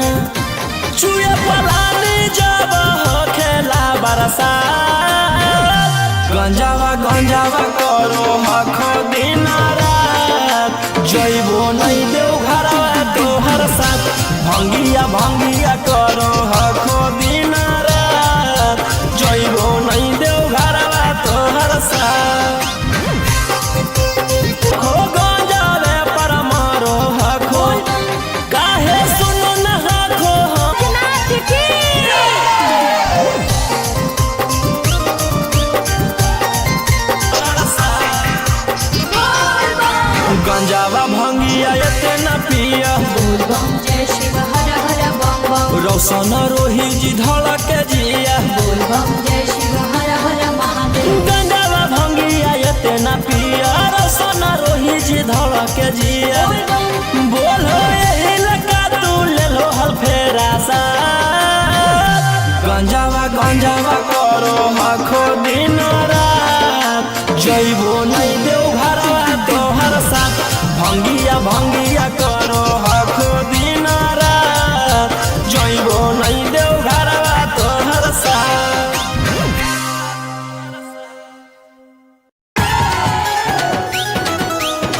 [SPEAKER 4] चुए पलानी जब हो खेला बरसा गंजावा करो हखो दिन रात जइबो नहीं देव घरवा तोहर साथ भंगिया करो हखो दिन रात जइबो नहीं देव घरवा तोहर साथ हो गंजावे पर मारो हखो काहे सुनो न हखो
[SPEAKER 3] बैजनाथ की।
[SPEAKER 4] गंजावा भंगिया एते न पिया
[SPEAKER 3] बोल बम जय शिव हर हर बम बम
[SPEAKER 4] रौशन रोही जी धड़क जिया
[SPEAKER 3] बोल बम जय शिव हर हर महादेव।
[SPEAKER 4] गंजावा भंगिया एते न पिया रौशन रोही जी धड़क जिया बोलो यही लगा तू ले लो हल फेरा सा गंजावा करो हखो दिन रात जइबो नहीं देव घरवा तोहर साथ भंगिया करो हखो दिन रात जइबो नहीं देव घरवा तोहर साथ।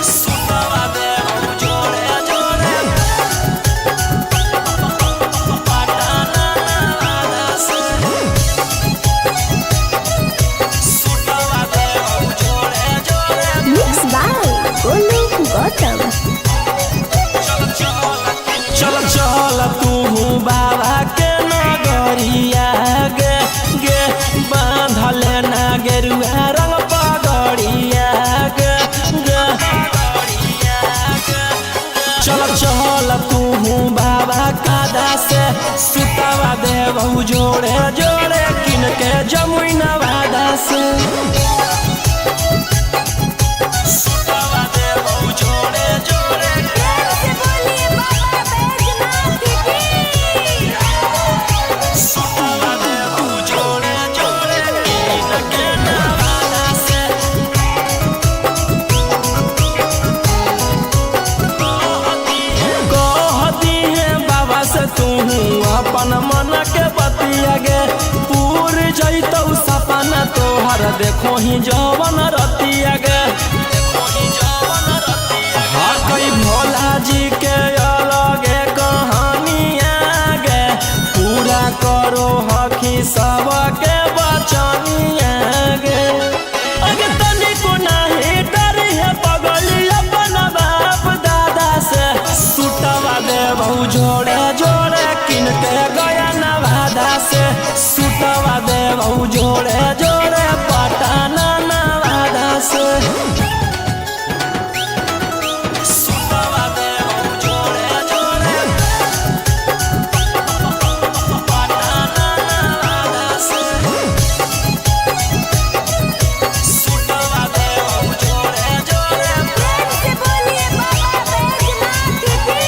[SPEAKER 4] सुतवा देव जोड़े जोड़े पटाना से सुतवा देव जोड़े जोड़े
[SPEAKER 2] Mixed by Golu Gautam.
[SPEAKER 4] चल तू बाबा के नगरिया गे बांधल ना गेरुआ रंग पगड़िया गे चल तू बाबा कादा से सुतवा देव जोड़े जोड़े किन के जमुई नवादा से सुतवा देव जोड़े जोड़े
[SPEAKER 3] प्रेम से बोलिए बाबा बैजनाथ की।
[SPEAKER 4] सुतवा देव जोड़े जोड़े किन के नवादा से कहती है बाबा से तू अपन मन के बतिया गे पूर जइतौ सपना तोहर देखो ही जवन रतिया गे हाँ कई भोला जी के अलगे कहानिया गे पूरा करो हखी सबके बचनिया गे अगे तनिको नाही डरी है पगली अपन बाप दादा से सुतवा देव जोड़े जोड़े किन के गया नवादा से सुतवा देव जोड़े जोड़े पटाना नवादा से सुतवा देव जोड़े जोड़े पटाना नवादा से सुतवा देव जोड़े जोड़े
[SPEAKER 3] प्रेम से बोलिए बाबा बैजनाथ की।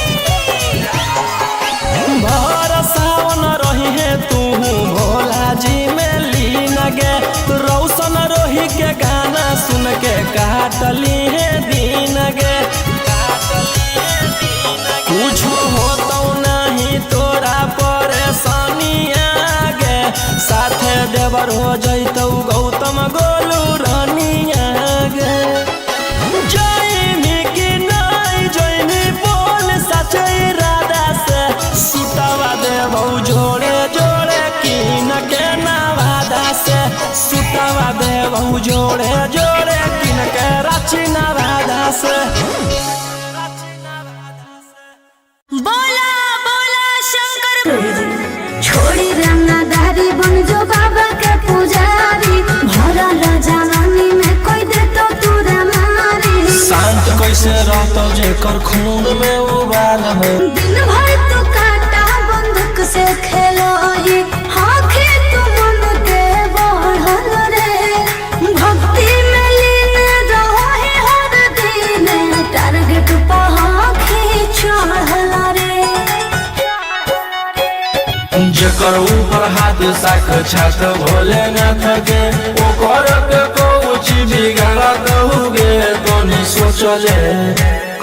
[SPEAKER 4] भर सावन रही है तू भोला जी में लीन गे रौशन रोही के गाना सुन के काटली है दिन गे कुछ होतो नहीं तोरा परेशानिया गे साथे देवर हो जइतौ गौतम गोलू रानिया गे जइनी कि नहीं जइनी बोल सच इरादा से सुतवा देव जोड़े जोड़े किन के नवादा से सुतवा देव जोड़े जोड़े किन के रांची नवादा से।
[SPEAKER 3] बोला बोला शंकर।
[SPEAKER 2] छोड़ी रंगदारी बन जो बाबा के पुजारी भरल
[SPEAKER 1] कर ऊपर हाथ साक्षात भोलेनाथ के ओकर के कुछ बिगाड़ दहुगे तनी सोचले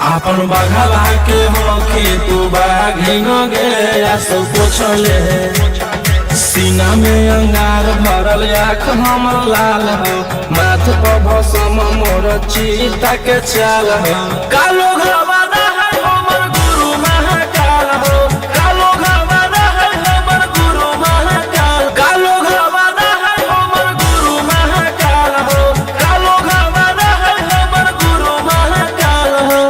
[SPEAKER 1] आपन बघला के होखी तू बाघिन गे आस पोछले सीना में अंगार भरल आँख हमर लाल हो माथ पर भसम मोर चीता के चाल हो कालो घरवाना है हमर गुरु महाकाल हो कालो घरवाना है हमर गुरु महाकाल कालो घरवाना है हमर गुरु महाकाल हो कालो घरवाना है हमर गुरु महाकाल हो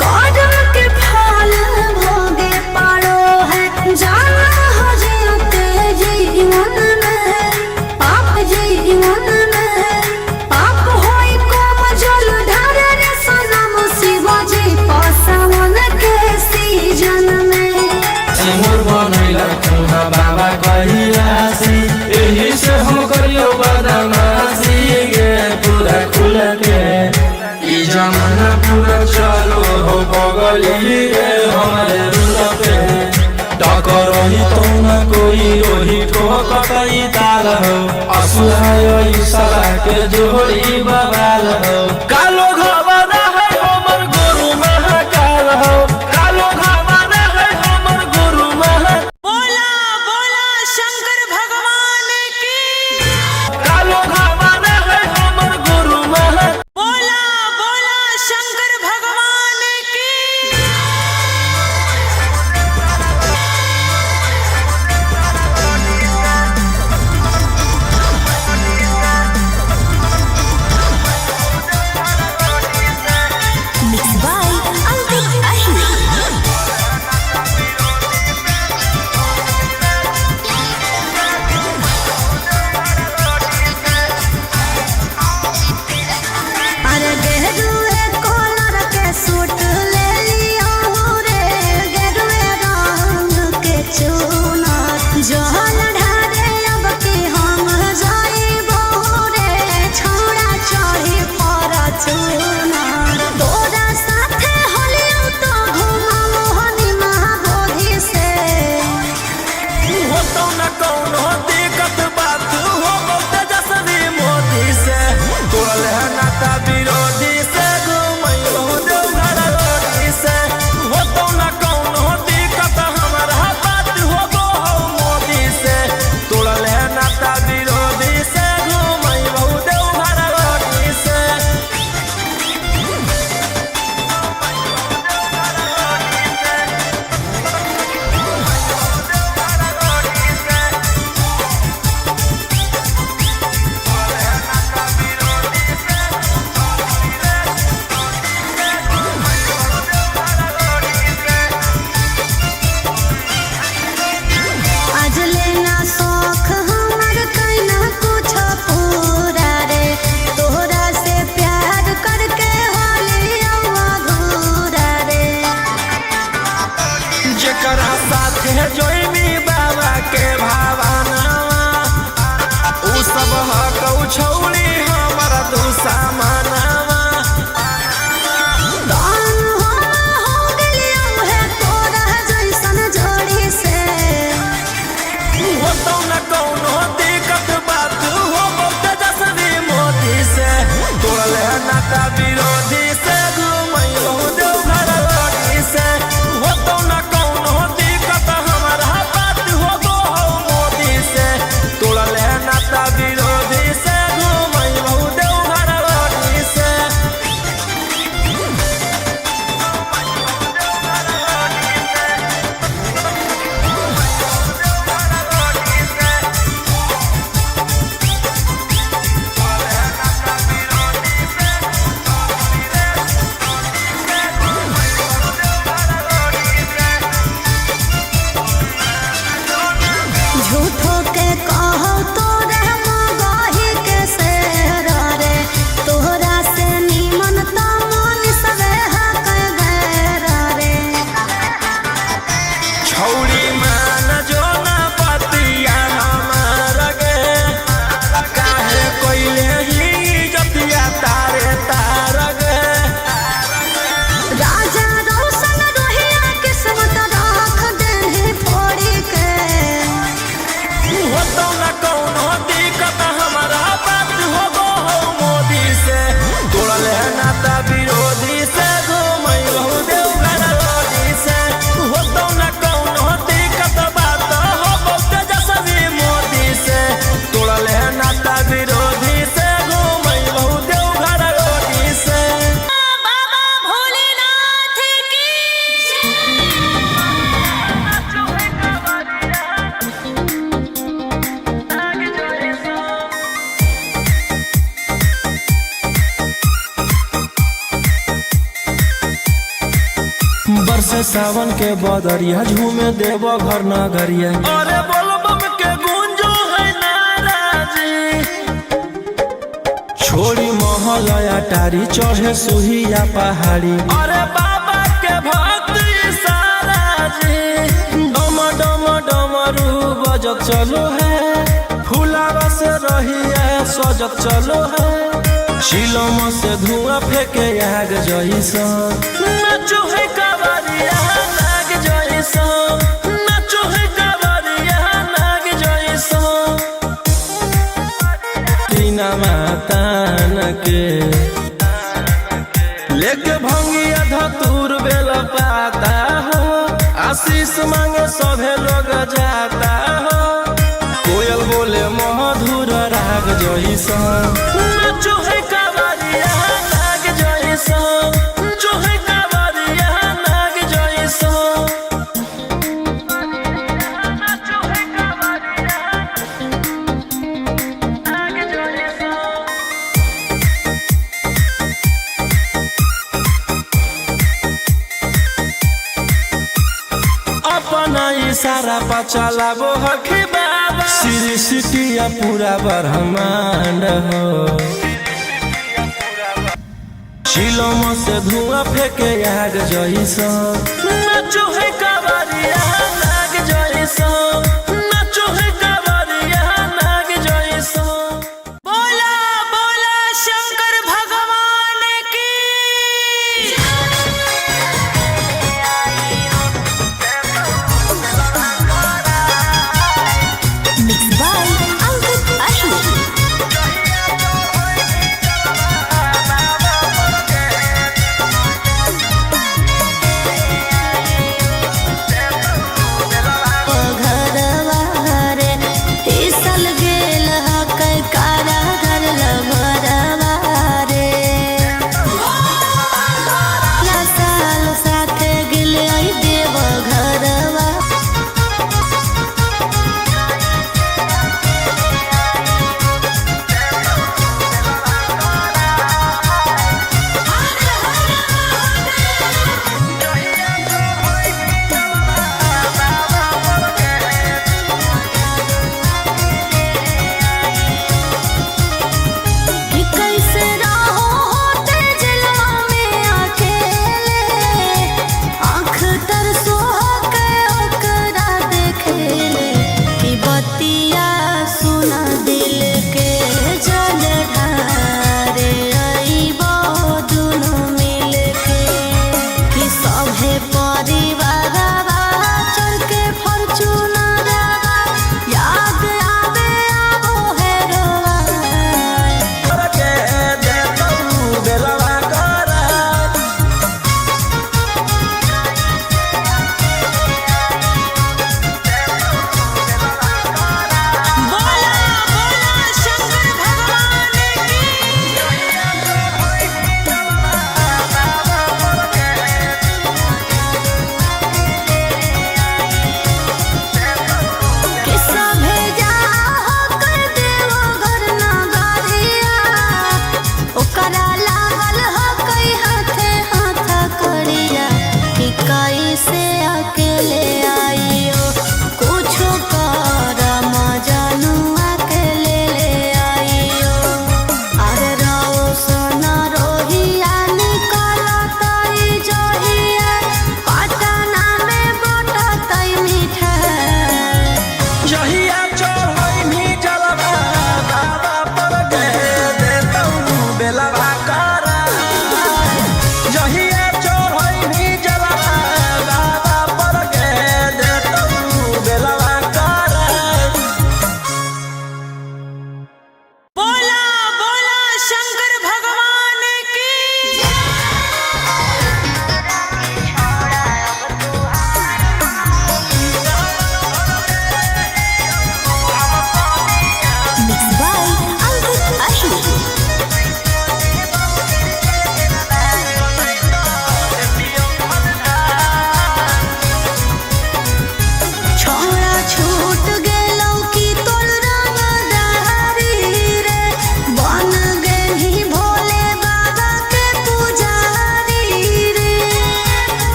[SPEAKER 2] कदम के फल भोगे पारो है जाना हो जीते जीवन में पाप जीवन में पाप होई कोम जल ढारे रे सनम शिवजी पसावन के सीजन में
[SPEAKER 1] सिंदूर बनैला तुहा बाबा कहिलासी एही से हम करियो बदमाशी गे पूरा खुल के ई जमाना पूरा चलो हो बगली गे हमारे रूल पे टकरही तो न कोई ओही ठोकतई ताल हो असुहाय सला के जोड़ी बवाल हो कालो घरवाना है हमर गुरु महाकाल हो कालो घरवाना है हमर गुरु महाकाल
[SPEAKER 3] बोला बोला शंकर भगवान की
[SPEAKER 1] कालो घरवाना है हमर गुरु महाकाल
[SPEAKER 3] बोला बोला शंकर भगवान की
[SPEAKER 4] तो न कौनो दिक्कत हमारा बात हो गो मोदी से तोड़ले नाता विरोधी से घूमई बहु देवघर रोडी से हो तो न कौनो दिक्कत बात हो बहु तेजस्वी मोदी से तोड़ले नाता विरोधी से घूमई बहु देवघर रोडी से।
[SPEAKER 3] बाबा भोलेनाथ की
[SPEAKER 1] बरसे सावन के बदरिया झूमे देव घर नगरिया
[SPEAKER 4] अरे बोल बम के गूंजो है नाराजी
[SPEAKER 1] छोड़ी महलया टारी चढ़े सुहिया पहाड़ी
[SPEAKER 4] अरे बाबा के भक्त सारा जी
[SPEAKER 1] डम डम डमरू बजत चलो है फुलावा से रहिया सजत चलो है शिलम से धुआं फेंके आग जइसन
[SPEAKER 4] नाचो है कावरिया नाग जैसा नाचो है कावरिया नाग जैसा
[SPEAKER 1] तीना मातान के लेके भंगिया धतूर बेल पाता हो आशीष मांगे सभे लोग जाता हो कोयल बोले मधुर राग जइसन
[SPEAKER 4] नाचो है कावरिया नाग जैसा जो है कावरिया नाग जैसा नाचो है कावरिया नाग जैसा।
[SPEAKER 1] अपना इशारा पर चलाबो हखी बाबा श्री सिटिया पूरा ब्रह्मांड हो शिलम से धुआं फेंके आग जइसन
[SPEAKER 4] नाचो है कावरिया नाग जैसा नाचो है कावरिया नाग जैसा।
[SPEAKER 3] बोला बोला शंकर भगवान की मिक्स बाय अंकित अशोक।
[SPEAKER 2] घर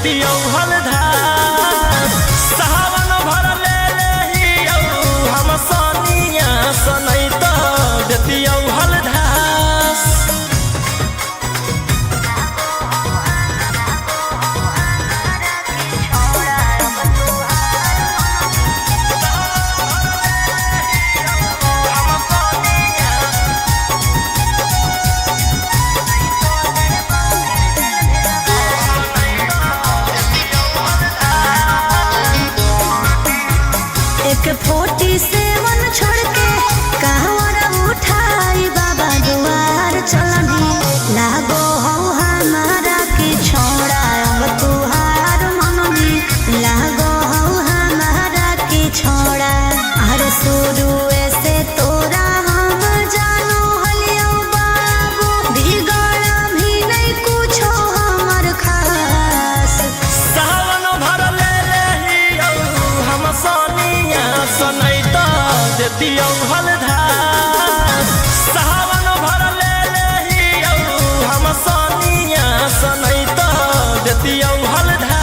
[SPEAKER 4] देतियौ हलधार सावन भर ले लेहियौ हम सनिया सनैत देतियौ हलधार
[SPEAKER 2] एक 47 छोड़ के कहवर उठाई बाबा दुआर चलनी लागो हो हमारा के छोड़ा अब तुहार मननी लागो हो हमारा के छोड़ा अरे शुरू से तोरा हम जानो हलियो बाबू बिगड़ भी नहीं कुछो हमर खास
[SPEAKER 4] सावन भर ले लेहियौ हम सनिया सनैत देतियौ हलधार सावन भर ले लेहियौ हम सनिया सनैत देतियौ हलधार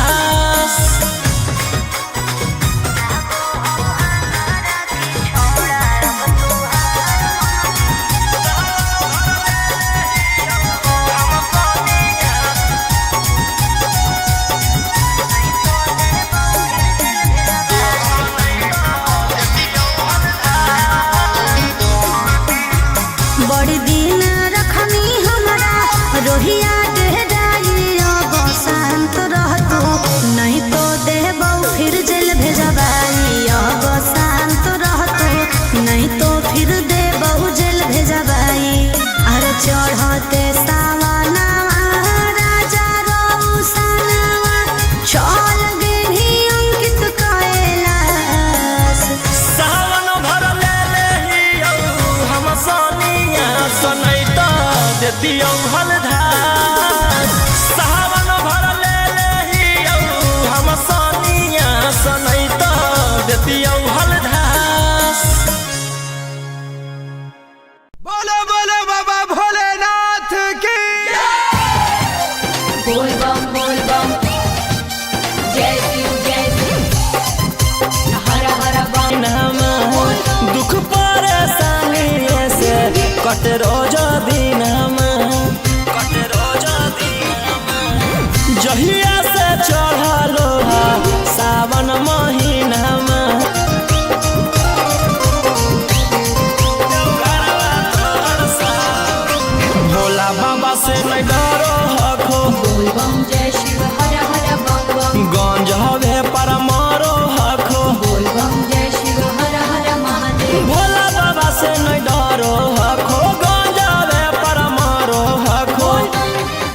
[SPEAKER 2] बड़ी दिन रखनी हमरा रोहिया डेहराइयो बसंत रहतू नहीं तो देबौ फिर जेल भेजबाइयो बसंत रहतू नहीं तो फिर देबौ जेल भेजबाई अरे चढ़ते सावना राजा रौसनवा चल गेनी अंकित कैलाश
[SPEAKER 4] सावन भर ले लेहियौ हम सनिया सनैत देतियौ हलधार सावन भर ले लेहियौ हम सनिया सनैत देतियौ हलधार
[SPEAKER 5] बोलो बोलो बाबा भोलेनाथ की
[SPEAKER 3] बोल बम जय शिव हर हर बम
[SPEAKER 4] दुख परेशानी से कट रोज दिन जहिया से चढ़लो सावन महीना भोला बाबा से नहीं डरो हखो
[SPEAKER 3] बोल बम जय शिव हर हर बम
[SPEAKER 4] गंज हवे पर मारो हखो
[SPEAKER 3] बोल बम जय शिव हर हर महादेव
[SPEAKER 4] भोला बाबा से नहीं डरो हखो गंज हवे पर मारो हखो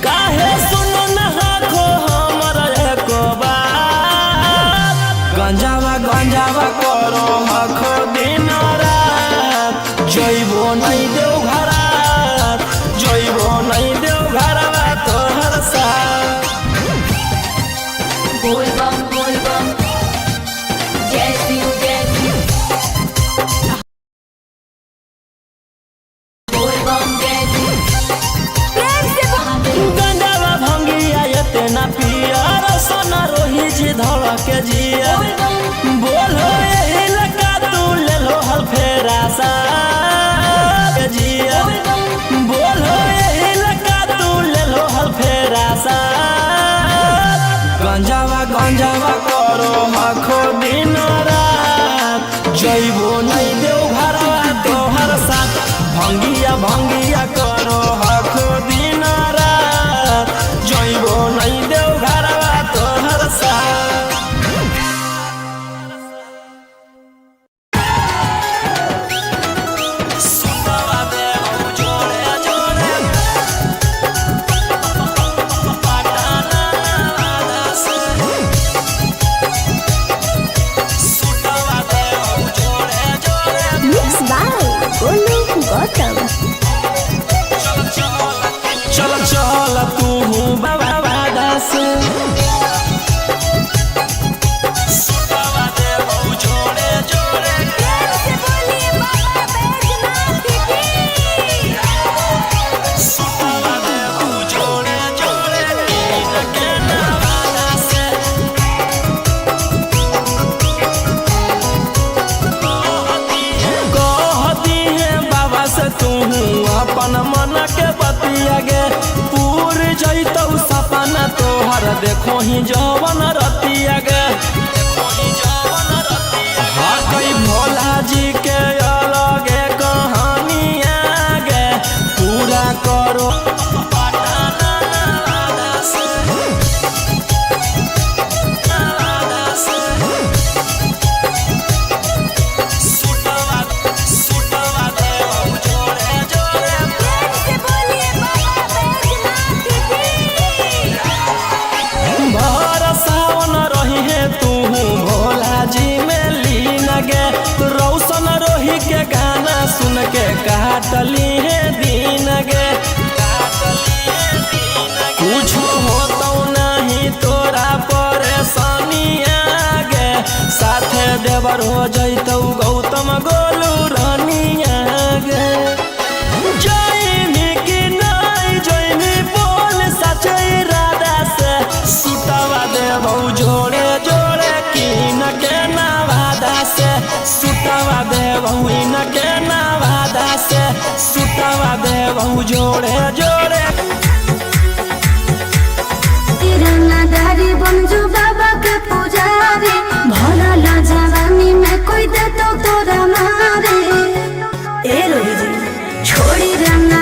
[SPEAKER 4] काहे सुनो न हखो हमर एको बात गंजावा करो हखो दिन रात जइबो नहीं देव घरात जइबो नहीं देव घरवा तोहर साथ
[SPEAKER 3] बोल बम जय शिव बोल बम जय शिव प्रेम से महादेव
[SPEAKER 4] गंजावा भंगिया एते ना पिया सोना रोही जी धड़ के जिया
[SPEAKER 3] बोल बम
[SPEAKER 4] बोलो एही लगा तू ले लो हल फेरा सा के जिया
[SPEAKER 3] बोल बम
[SPEAKER 4] बोलो एही लगा तू ले लो हल फेरा सा गंजावा करो हखो दिन रात जइबो नहीं देव घरवा तोहर साथ भंगिया करो हखो दिन रात जइबो नहीं देव घरवा तोहर साथ सुतवा देव जोड़े जोड़े पटाना वाला से सुतवा देव जोड़े मन के बतिया गे पूर जैतौ सपना तोहर देखो ही जवन रतिया गे हाँ कई भोला जी के अलगे कहानिया गे पूरा करो सुन के काटली है दिन गे कुछ होतो नहीं तोरा परेशानिया गे साथे देवर हो जैतौ गौतम गोलू रानिया गे जैनी कि नहीं जैनी बोल सच इरादा से सुतवा देबौ जोड़े जोड़े कीन के नवादा से सुतवा देबौ इन के नवादा से सुतवा देबौ जोड़े जोड़े
[SPEAKER 2] तिरंगाधारी बंजू बाबा के पुजारी भोला ला जवानी में कोई दे तो तोरा मारे ए रोही जी छोड़ी रंगा